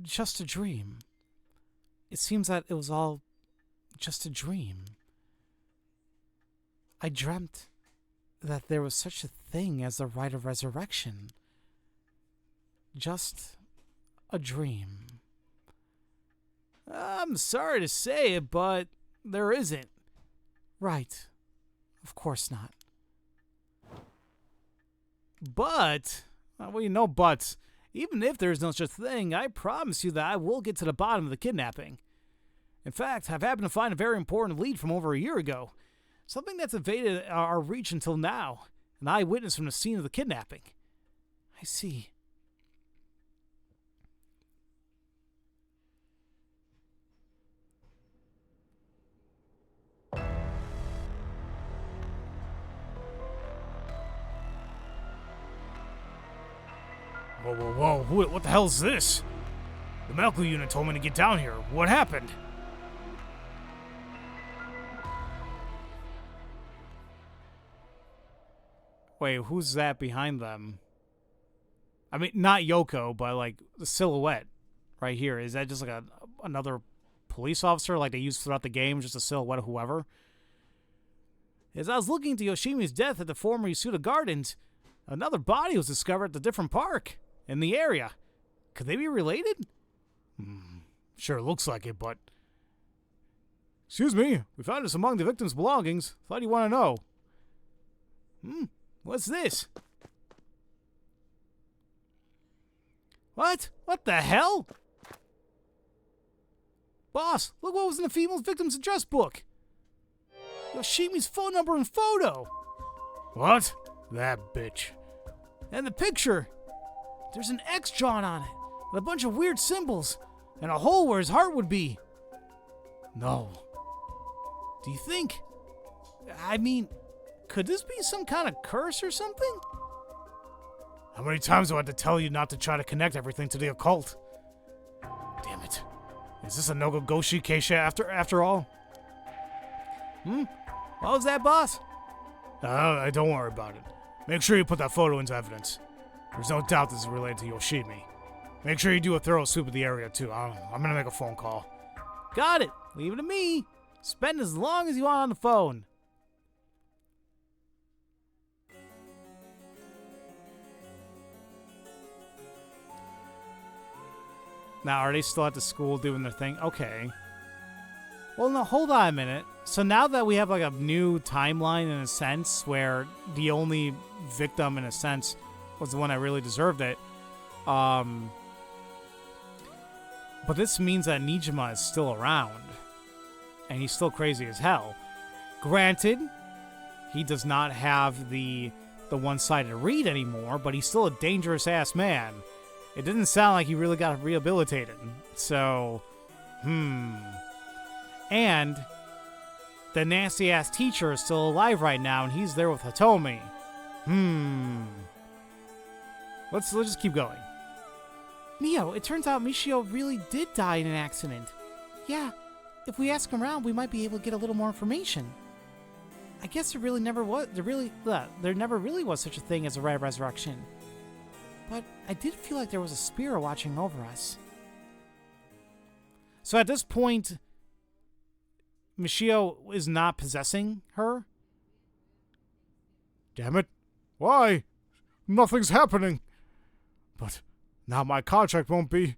Just a dream. It seems that it was all just a dream. I dreamt that there was such a thing as the rite of resurrection. Just a dream. I'm sorry to say it, but there isn't. Right. Of course not. But, well, you know buts. Even if there's no such thing, I promise you that I will get to the bottom of the kidnapping. In fact, I've happened to find a very important lead from over a year ago. Something that's evaded our reach until now. An eyewitness from the scene of the kidnapping. I see. Whoa, what the hell is this? The medical unit told me to get down here. What happened? Wait, who's that behind them? I mean, not Yoko, but like the silhouette right here. Is that just like another police officer like they use throughout the game, just a silhouette of whoever? As I was looking into Yoshimi's death at the former Yasuda Gardens, another body was discovered at a different park in the area. Could they be related? Sure looks like it, but... Excuse me, we found this among the victim's belongings. Thought you want to know. What's this? What? What the hell? Boss, look what was in the female victim's address book. Yoshimi's phone number and photo. What? That bitch. And the picture. There's an X drawn on it, with a bunch of weird symbols, and a hole where his heart would be. No. Do you think? I mean, could this be some kind of curse or something? How many times do I have to tell you not to try to connect everything to the occult? Damn it. Is this a no-go-goshi Keisha after all? What was that, boss? Don't worry about it. Make sure you put that photo into evidence. There's no doubt this is related to Yoshimi. Make sure you do a thorough sweep of the area, too. I'm gonna make a phone call. Got it. Leave it to me. Spend as long as you want on the phone. Now, are they still at the school doing their thing? Okay. Well, no, hold on a minute. So now that we have like a new timeline in a sense, where the only victim in a sense was the one that really deserved it, but this means that Nijima is still around, and he's still crazy as hell. Granted, he does not have the one-sided read anymore, but he's still a dangerous-ass man. It didn't sound like he really got rehabilitated. So, And the nasty-ass teacher is still alive right now, and he's there with Hitomi. Let's just keep going. Mio, it turns out Michio really did die in an accident. Yeah, if we ask around, we might be able to get a little more information. I guess there never really was such a thing as a rite of resurrection. But I did feel like there was a spirit watching over us. So at this point, Michio is not possessing her? Damn it. Why? Nothing's happening. But now my contract won't be...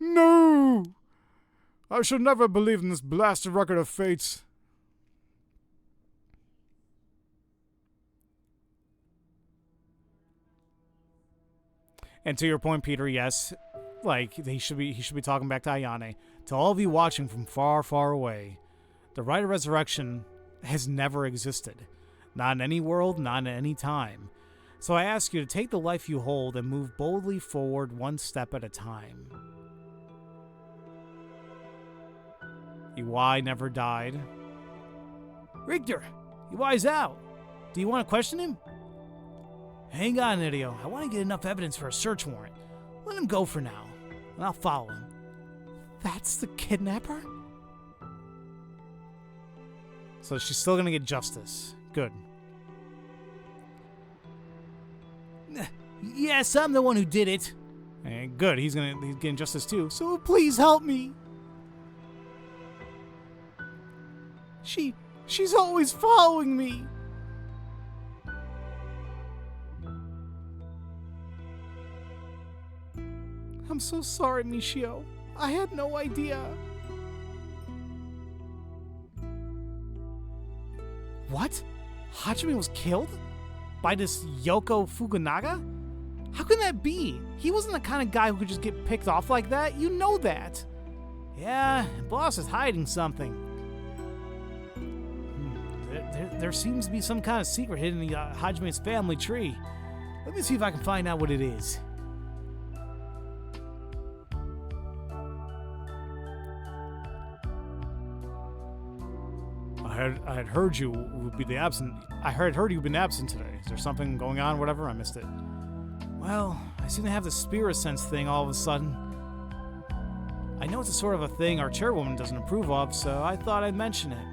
No! I should never believe in this blasted record of fates. And to your point, Peter, yes, like he should be talking back to Ayane. To all of you watching from far, far away, the right of resurrection has never existed. Not in any world, not in any time. So I ask you to take the life you hold and move boldly forward one step at a time. Iwai never died. Richter, Iwai's out. Do you want to question him? Hang on, Idio. I want to get enough evidence for a search warrant. Let him go for now, and I'll follow him. That's the kidnapper? So she's still going to get justice. Good. Yes, I'm the one who did it. And good, he's getting justice too. So please help me. She's always following me. I'm so sorry, Michio. I had no idea. What? Hajime was killed? By this Yoko Fukunaga? How can that be? He wasn't the kind of guy who could just get picked off like that. You know that. Yeah, boss is hiding something. There seems to be some kind of secret hidden in Hajime's family tree. Let me see if I can find out what it is. I had heard you would be absent. I heard you've been absent today. Is there something going on? Whatever, I missed it. Well, I seem to have the spirit sense thing all of a sudden. I know it's a sort of a thing our chairwoman doesn't approve of, so I thought I'd mention it.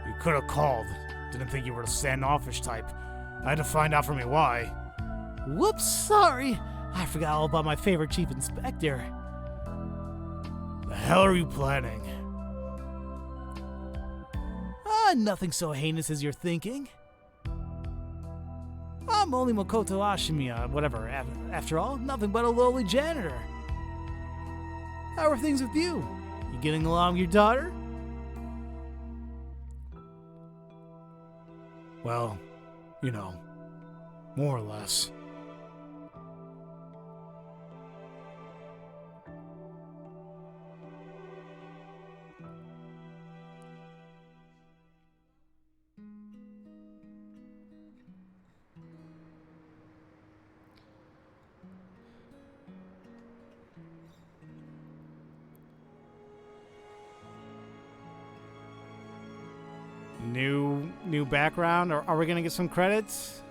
You could have called. Didn't think you were the standoffish type. I had to find out from you why. Whoops, sorry. I forgot all about my favorite chief inspector. The hell are you planning? Nothing so heinous as you're thinking. I'm only Makoto Ashimi, whatever. After all, nothing but a lowly janitor. How are things with you? You getting along with your daughter? Well, you know, more or less. New background, or are we gonna get some credits?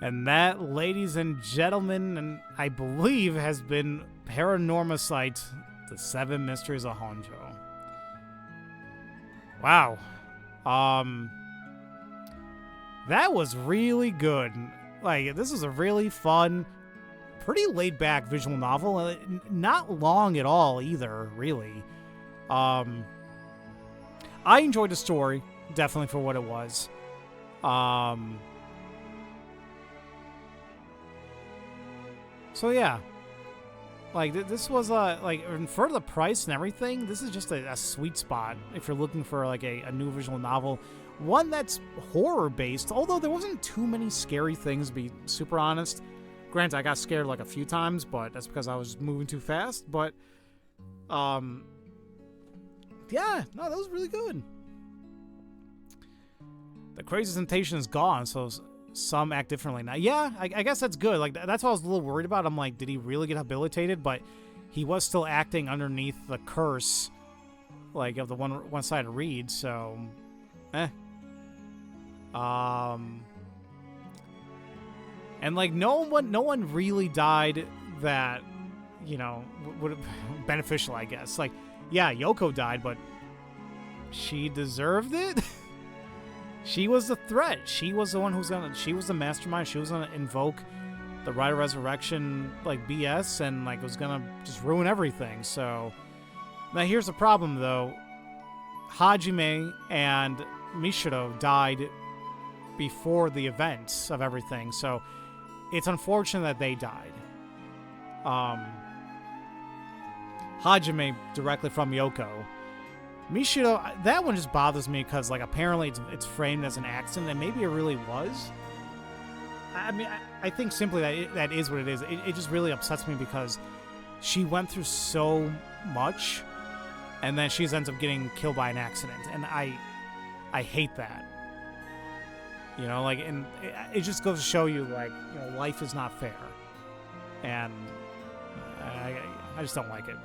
And that, ladies and gentlemen, and I believe has been Paranormasight, the Seven Mysteries of Honjo. Wow. That was really good. Like, this was a really fun, pretty laid-back visual novel. Not long at all, either, really. I enjoyed the story, definitely for what it was. So yeah, like this was like for the price and everything, this is just a sweet spot if you're looking for like a new visual novel, one that's horror based. Although there wasn't too many scary things, to be super honest. Granted, I got scared like a few times, but that's because I was moving too fast. But yeah, no, that was really good. The crazy sensation is gone, so some act differently now. Yeah, I guess that's good. Like, that's what I was a little worried about. I'm like, did he really get habilitated? But he was still acting underneath the curse, like, of the one-sided read, so and like no one really died that, you know, would beneficial, I guess. Like, yeah, Yoko died, but she deserved it. She was the threat. She was the one she was the mastermind. She was gonna invoke the Rite of Resurrection, like, BS, and like was gonna just ruin everything. So now here's the problem, though. Hajime and Mishiro died before the events of everything, so it's unfortunate that they died. Hajime directly from Yoko. Mishiro, that one just bothers me because, like, apparently it's framed as an accident, and maybe it really was. I mean, I think simply that is what it is. It just really upsets me because she went through so much, and then she ends up getting killed by an accident, and I hate that. You know, like, and it just goes to show you, like, you know, life is not fair, and I just don't like it.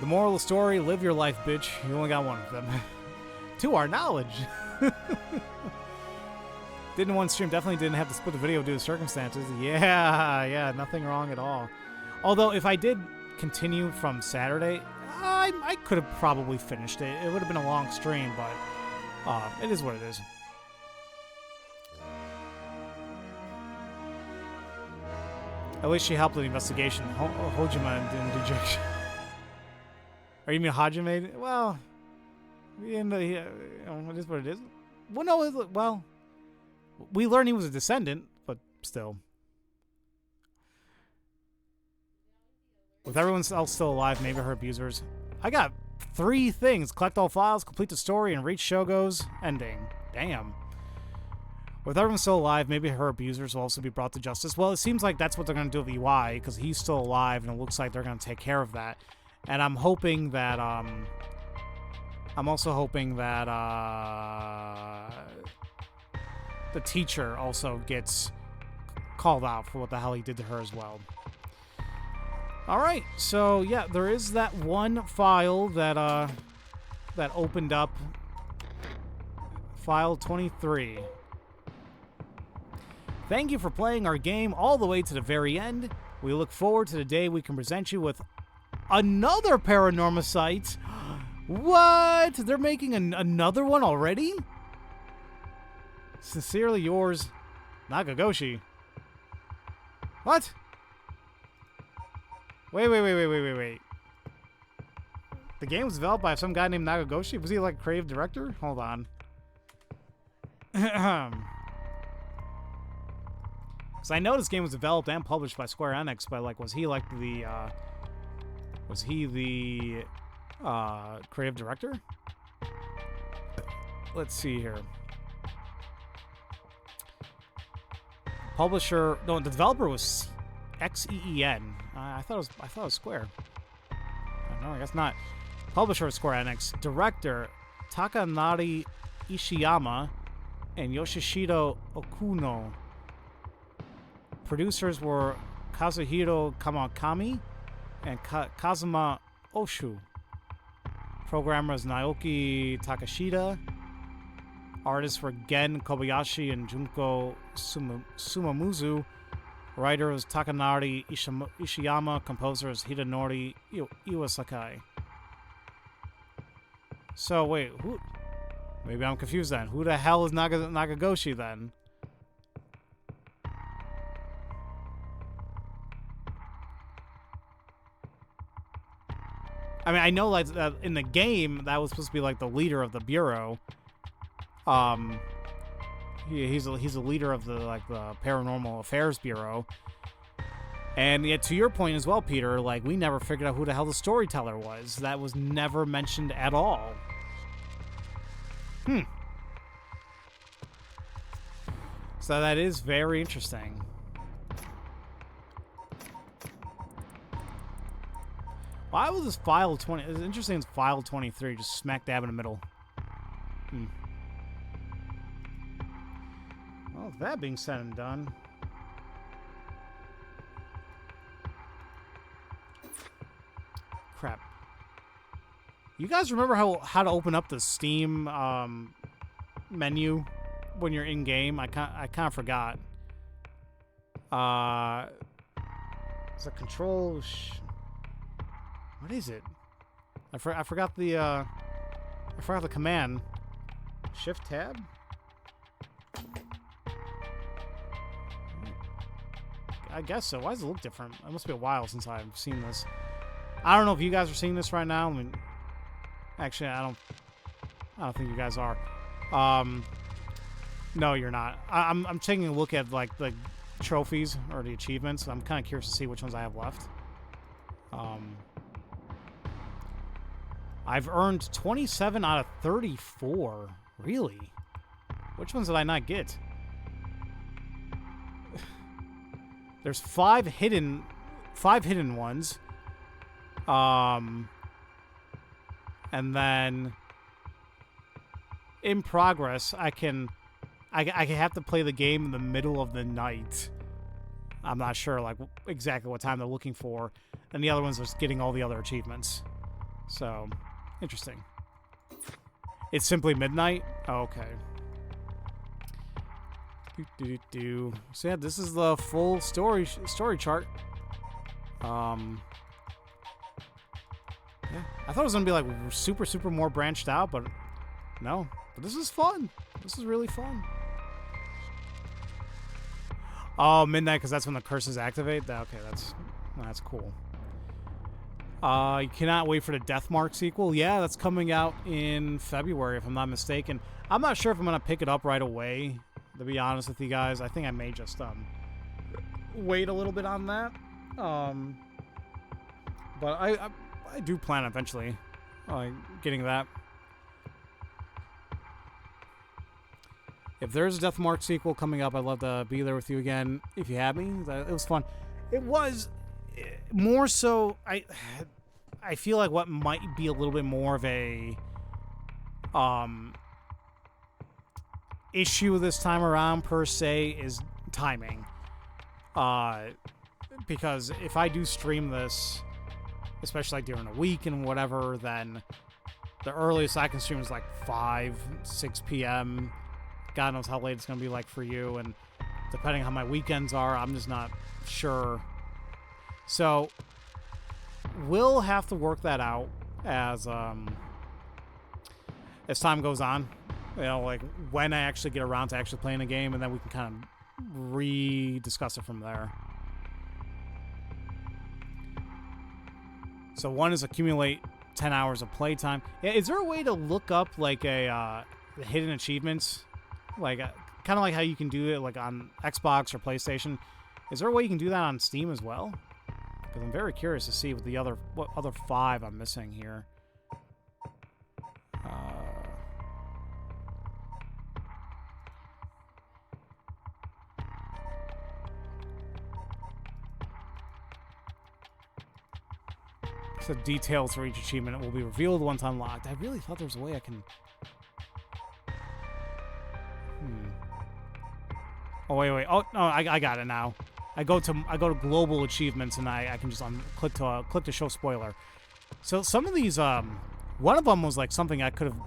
The moral of the story, live your life, bitch. You only got one of them. To our knowledge. Didn't one stream, definitely didn't have to split the video due to circumstances. Yeah, nothing wrong at all. Although, if I did continue from Saturday, I could have probably finished it. It would have been a long stream, but it is what it is. At least she helped with the investigation. Hojima didn't do jack shit. Or you mean Hajime? Well, it is what it is. Well, no, well, we learned he was a descendant, but still. With everyone else still alive, maybe her abusers. I got 3 things. Collect all files, complete the story, and reach Shogo's ending. Damn. With everyone still alive, maybe her abusers will also be brought to justice. Well, it seems like that's what they're going to do with EY, because he's still alive, and it looks like they're going to take care of that. And I'm hoping that, I'm also hoping that, the teacher also gets called out for what the hell he did to her as well. Alright, so, yeah, there is that one file that, that opened up. File 23. Thank you for playing our game all the way to the very end. We look forward to the day we can present you with another Paranormasight. What? They're making another one already? Sincerely yours, Nagagoshi. What? Wait. The game was developed by some guy named Nagagoshi? Was he like creative director? Hold on. Because I know this game was developed and published by Square Enix, but like, was he like the creative director? Let's see here. Publisher, no, the developer was xeen. I thought it was Square. No, I guess not. Publisher was Square Enix. Director Takanari Ishiyama and Yoshishiro Okuno. Producers were Kazuhiro Kamakami and Kazuma Oshu. Programmers Naoki Takashida. Artists were Gen Kobayashi and Junko Sumamuzu. Writer was Takanari Ishiyama. Composer is Hidenori Iwasakai. So, wait, who? Maybe I'm confused then. Who the hell is Nagagoshi then? I mean, I know like in the game that was supposed to be like the leader of the bureau. He's a leader of the Paranormal Affairs Bureau. And yet, to your point as well, Peter, like we never figured out who the hell the storyteller was. That was never mentioned at all. So that is very interesting. Why was this file 20? It's interesting. It's file 23, just smack dab in the middle. Well, with that being said and done, crap. You guys remember how to open up the Steam menu when you're in game? I kind of forgot. It's a control. What is it? I forgot the command. Shift tab. I guess so. Why does it look different? It must be a while since I've seen this. I don't know if you guys are seeing this right now. I mean, actually, I don't think you guys are. No, you're not. I'm taking a look at like the trophies or the achievements. I'm kind of curious to see which ones I have left. I've earned 27 out of 34. Really? Which ones did I not get? There's five hidden ones. And then in progress, I have to play the game in the middle of the night. I'm not sure like exactly what time they're looking for. And the other one's just getting all the other achievements. So, interesting. It's simply midnight? Oh, okay. So yeah, this is the full story chart. Yeah, I thought it was gonna be like super more branched out, but no. But this is fun. This is really fun. Oh, midnight, because that's when the curses activate. Okay, that's cool. You cannot wait for the Deathmark sequel. Yeah, that's coming out in February, if I'm not mistaken. I'm not sure if I'm gonna pick it up right away. To be honest with you guys, I think I may just wait a little bit on that. But I do plan eventually getting that. If there's a Deathmark sequel coming up, I'd love to be there with you again. If you have me, it was fun. It was more so. I feel like what might be a little bit more of a issue this time around per se is timing. Because if I do stream this, especially like during a week and whatever, then the earliest I can stream is like 5, 6 p.m. God knows how late it's going to be like for you, and depending on how my weekends are, I'm just not sure. So we'll have to work that out as time goes on. You know, like when I actually get around to actually playing a game, and then we can kind of re-discuss it from there. So one is accumulate 10 hours of playtime. Yeah, is there a way to look up like a hidden achievements? Like kind of like how you can do it like on Xbox or PlayStation. Is there a way you can do that on Steam as well? Because I'm very curious to see what other 5 I'm missing here. The details for each achievement will be revealed once unlocked. I really thought there was a way I can... Oh, wait. Oh, no, I got it now. I go to global achievements, and I can just click to show spoiler. So some of these, one of them was like something I could have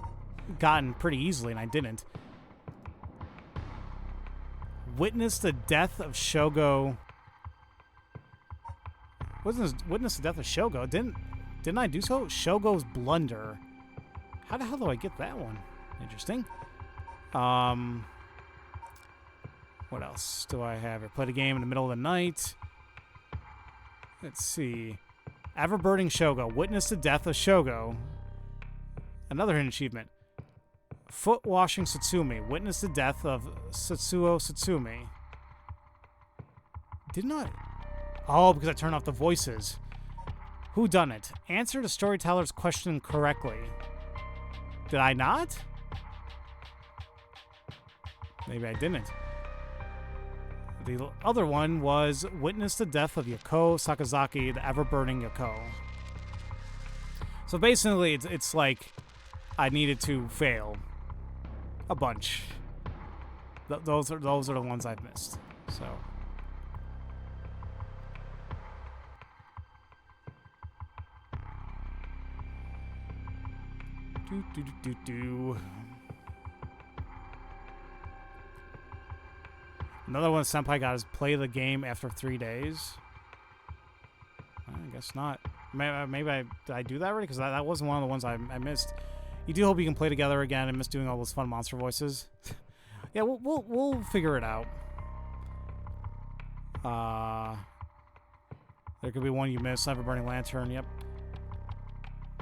gotten pretty easily, and I didn't. Witness the death of Shogo. Witness the death of Shogo. Didn't I do so? Shogo's blunder. How the hell do I get that one? Interesting. What else do I have here? Play the game in the middle of the night. Let's see. Everbirding Shogo. Witness the death of Shogo. Another hidden achievement. Foot washing Satsumi. Witness the death of Satsuo Satsumi. Didn't I? Oh, because I turned off the voices. Who done it? Answer the storyteller's question correctly. Did I not? Maybe I didn't. The other one was witness the death of Yako Sakazaki, the ever-burning Yako. So basically, it's like I needed to fail a bunch. Those are the ones I've missed. So. Another one Senpai got is play the game after 3 days. I guess not. Maybe did I do that already? Because that wasn't one of the ones I missed. You do hope you can play together again and miss doing all those fun monster voices. Yeah, we'll figure it out. There could be one you missed. Ever burning lantern. Yep.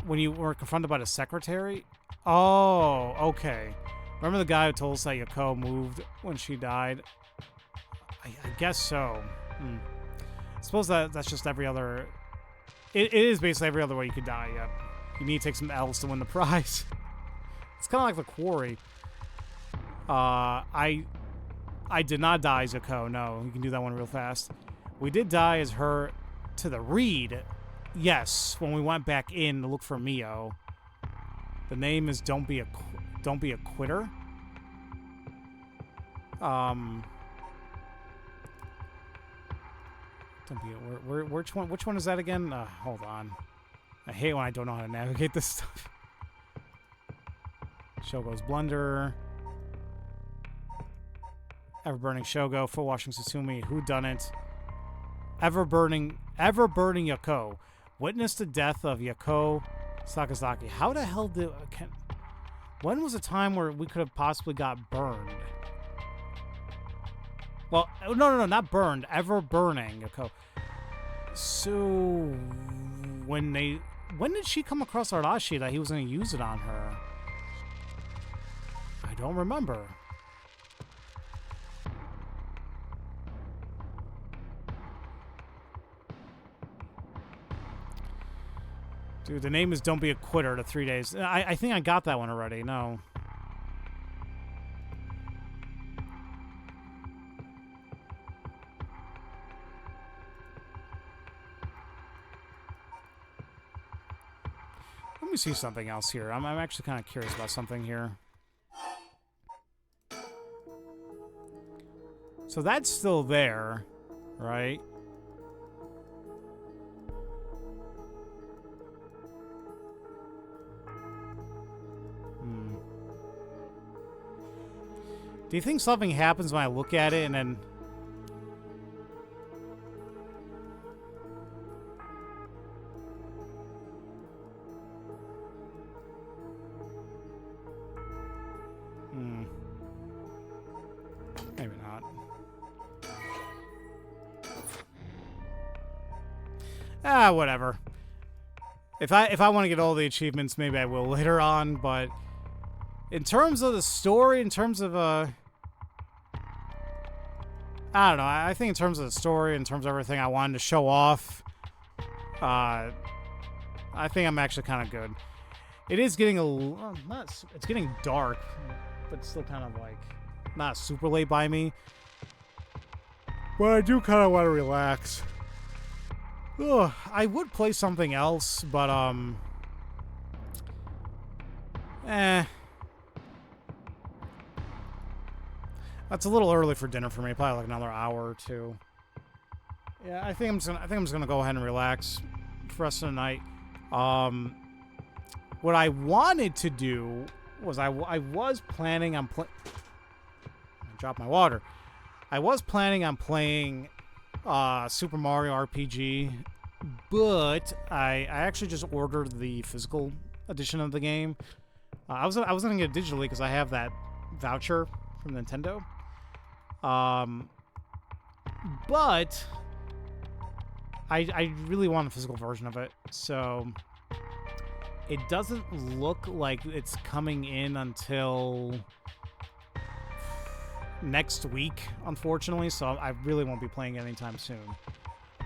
When you were confronted by the secretary? Oh, okay. Remember the guy who told us that Yoko moved when she died? I guess so. I suppose that's just every other... It is basically every other way you could die, yep. You need to take some L's to win the prize. It's kind of like the quarry. I did not die as Yoko, no. You can do that one real fast. We did die as her to the reed. Yes, when we went back in to look for Mio. The name is Don't Be a Quitter. Don't be a, which one is that again? Hold on. I hate when I don't know how to navigate this stuff. Shogo's Blunder. Ever-burning Shogo, foot washing Susumi, whodunit. Ever-burning Yako. Witnessed the death of Yako Sakazaki. How the hell did... when was a time where we could have possibly got burned? Well, no, not burned. Ever-burning Yako. So... when did she come across Arashi that he was going to use it on her? I don't remember. Dude, the name is Don't Be a Quitter to 3 days. I think I got that one already. No. Let me see something else here. I'm actually kind of curious about something here. So that's still there, right? Do you think something happens when I look at it and then... Maybe not. Ah, whatever. If I want to get all the achievements, maybe I will later on, but... in terms of the story, in terms of, I don't know. I think in terms of the story, in terms of everything I wanted to show off, I think I'm actually kind of good. It is getting it's getting dark, but it's still kind of like not super late by me. But I do kind of want to relax. Ugh, I would play something else, but, that's a little early for dinner for me. Probably like another hour or two. Yeah, I think I'm just gonna go ahead and relax for the rest of the night. What I wanted to do was I was planning on I dropped my water. I was planning on playing Super Mario RPG, but I actually just ordered the physical edition of the game. I was gonna get it digitally because I have that voucher from Nintendo. But I really want a physical version of it, so it doesn't look like it's coming in until next week, unfortunately, so I really won't be playing it anytime soon.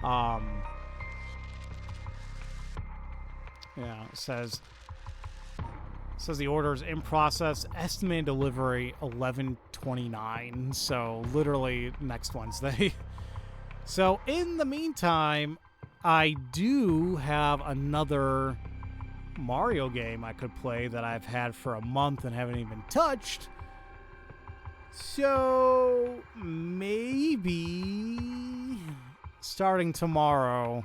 Yeah, it says the order is in process, estimated delivery 11/29, so literally next Wednesday. So in the meantime, I do have another Mario game I could play that I've had for a month and haven't even touched. So maybe starting tomorrow,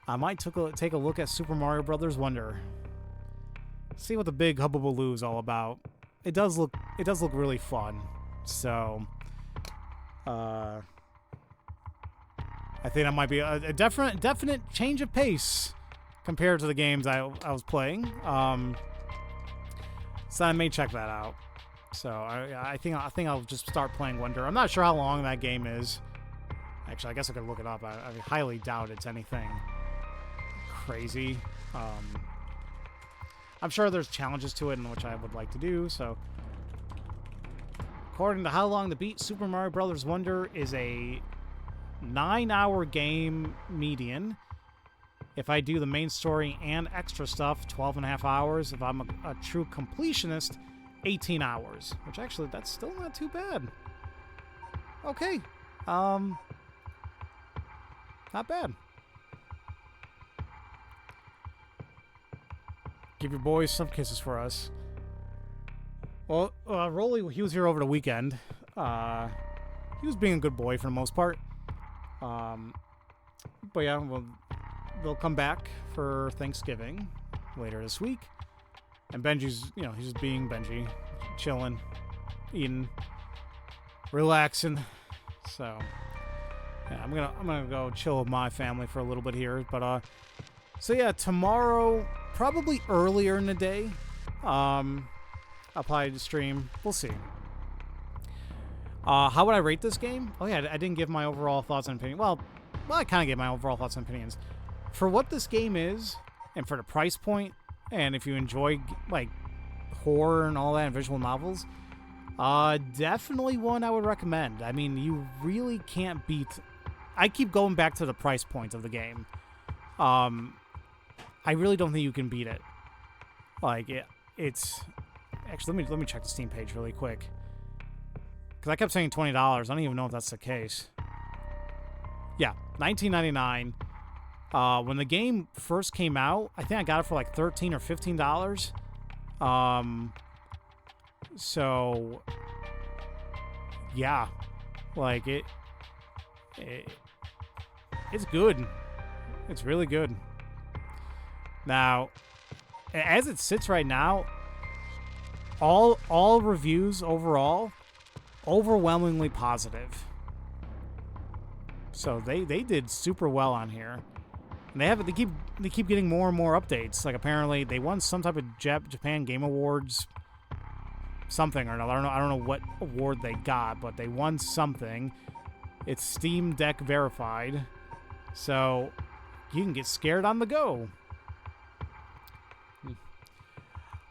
I might take a look at Super Mario Brothers Wonder. See what the big hubbubaloo is all about. It does look really fun. So, I think that might be a definite change of pace compared to the games I was playing. So I may check that out. So I think I'll just start playing Wonder. I'm not sure how long that game is. Actually, I guess I could look it up. I highly doubt it's anything crazy. I'm sure there's challenges to it, in which I would like to do, so... According to How Long to Beat, Super Mario Bros. Wonder is a 9-hour game median. If I do the main story and extra stuff, 12 and a half hours. If I'm a true completionist, 18 hours. Which actually, that's still not too bad. Okay. Not bad. Give your boys some kisses for us. Well, Rolly, he was here over the weekend. He was being a good boy for the most part. But yeah, well, they'll come back for Thanksgiving later this week. And Benji's, he's just being Benji, chilling, eating, relaxing. So yeah, I'm gonna go chill with my family for a little bit here. But so yeah, tomorrow, probably earlier in the day, I'll probably stream. We'll see. How would I rate this game? Oh yeah, I didn't give my overall thoughts and opinions. Well, I kind of gave my overall thoughts and opinions. For what this game is, and for the price point, and if you enjoy like horror and all that and visual novels, definitely one I would recommend. I mean, you really can't beat. I keep going back to the price point of the game. I really don't think you can beat it. Like it's actually let me check the Steam page really quick, because I kept saying $20. I don't even know if that's the case. Yeah, $19.99. When the game first came out, I think I got it for like $13 or $15. So yeah, like it's good. It's really good. Now, as it sits right now, all reviews overall overwhelmingly positive. So they did super well on here. And they keep getting more and more updates. Like apparently they won some type of Japan Game Awards something or another. I don't know what award they got, but they won something. It's Steam Deck verified. So you can get scared on the go.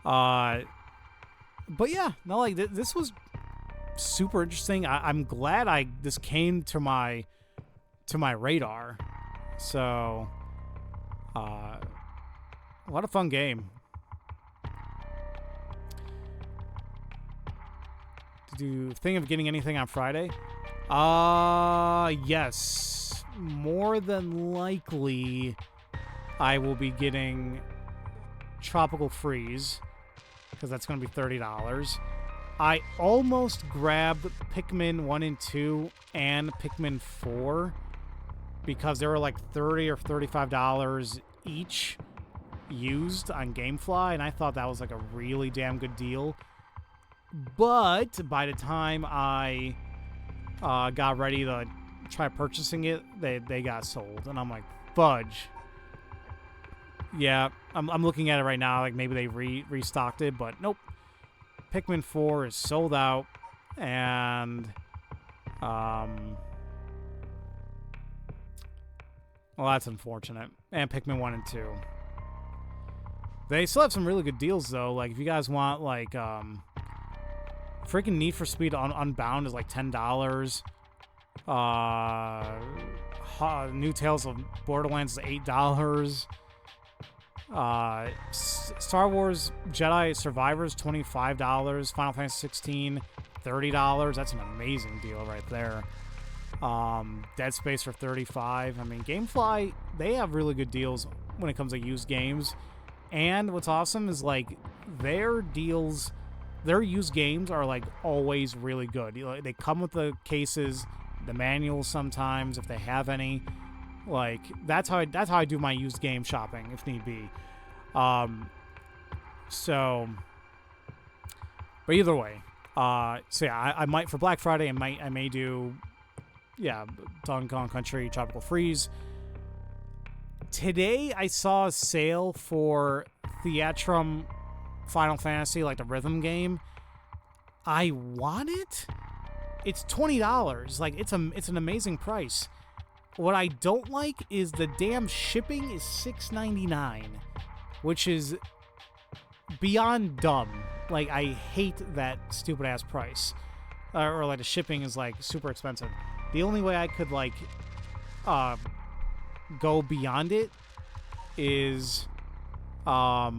But yeah, no, like this was super interesting. I'm glad this came to my radar. So, what a fun game. Did you think of getting anything on Friday? Yes. More than likely, I will be getting Tropical Freeze, because that's going to be $30. I almost grabbed Pikmin 1 and 2 and Pikmin 4 because they were like $30 or $35 each used on GameFly, and I thought that was like a really damn good deal. But by the time I got ready to try purchasing it, they got sold, and I'm like, fudge. Yeah, I'm looking at it right now, like maybe they restocked it, but nope. Pikmin 4 is sold out, and well, that's unfortunate. And Pikmin 1 and 2. They still have some really good deals though. Like if you guys want like freaking Need for Speed Unbound is like $10. New Tales of Borderlands is $8. Star Wars Jedi Survivors $25. Final Fantasy 16 $30. That's an amazing deal right there. Dead Space for $35. I mean, GameFly, they have really good deals when it comes to used games. And what's awesome is like their deals, their used games are like always really good. They come with the cases, the manuals sometimes if they have any. Like that's how I do my used game shopping if need be. So, but either way, so yeah, I might for Black Friday. I may do, yeah, Donkey Kong Country Tropical Freeze. Today I saw a sale for Theatrum Final Fantasy, like the rhythm game. I want it. It's $20. Like it's an amazing price. What I don't like is the damn shipping is $6.99, which is beyond dumb. Like I hate that stupid ass price. or like the shipping is like super expensive. The only way I could like go beyond it is I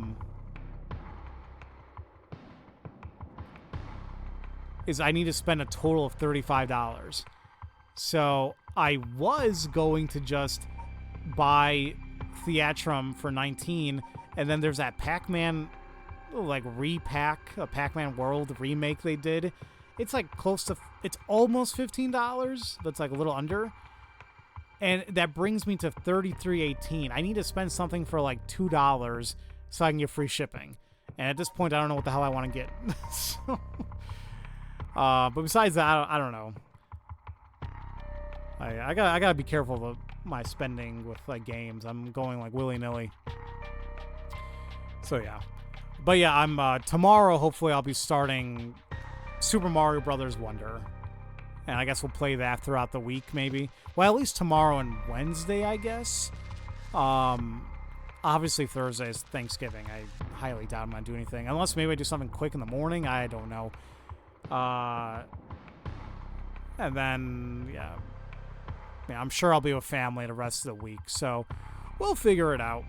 need to spend a total of $35. So I was going to just buy Theatrum for $19, and then there's that Pac-Man like a Pac-Man World remake they did. It's like it's almost $15. That's like a little under. And that brings me to $33.18. I need to spend something for like $2 so I can get free shipping. And at this point, I don't know what the hell I want to get. So, but besides that, I don't know. I gotta be careful of my spending with like games. I'm going like willy-nilly. So yeah. But yeah, I'm tomorrow. Hopefully, I'll be starting Super Mario Brothers Wonder, and I guess we'll play that throughout the week, maybe. Well, at least tomorrow and Wednesday, I guess. Obviously Thursday is Thanksgiving. I highly doubt I'm gonna do anything, unless maybe I do something quick in the morning. I don't know. And then yeah, I'm sure I'll be with family the rest of the week, so we'll figure it out.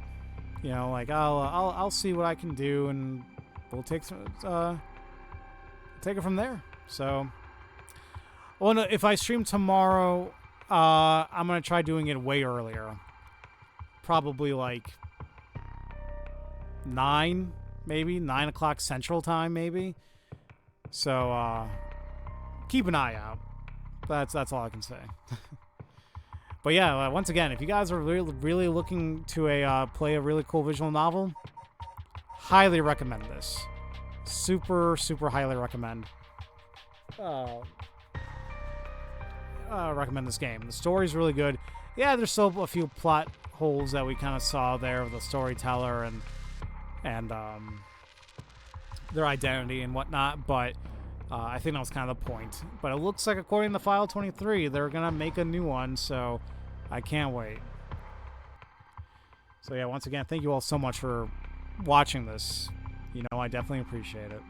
You know, like I'll see what I can do, and we'll take it from there. So, well, no, if I stream tomorrow, I'm gonna try doing it way earlier, probably like 9 o'clock Central Time, maybe. So keep an eye out. That's all I can say. But yeah, once again, if you guys are really looking to play a really cool visual novel, highly recommend this. Super, super highly recommend. Recommend this game. The story's really good. Yeah, there's still a few plot holes that we kind of saw there with the storyteller and their identity and whatnot, but I think that was kind of the point. But it looks like, according to File 23, they're gonna make a new one, so I can't wait. So yeah, once again, thank you all so much for watching this. You know, I definitely appreciate it.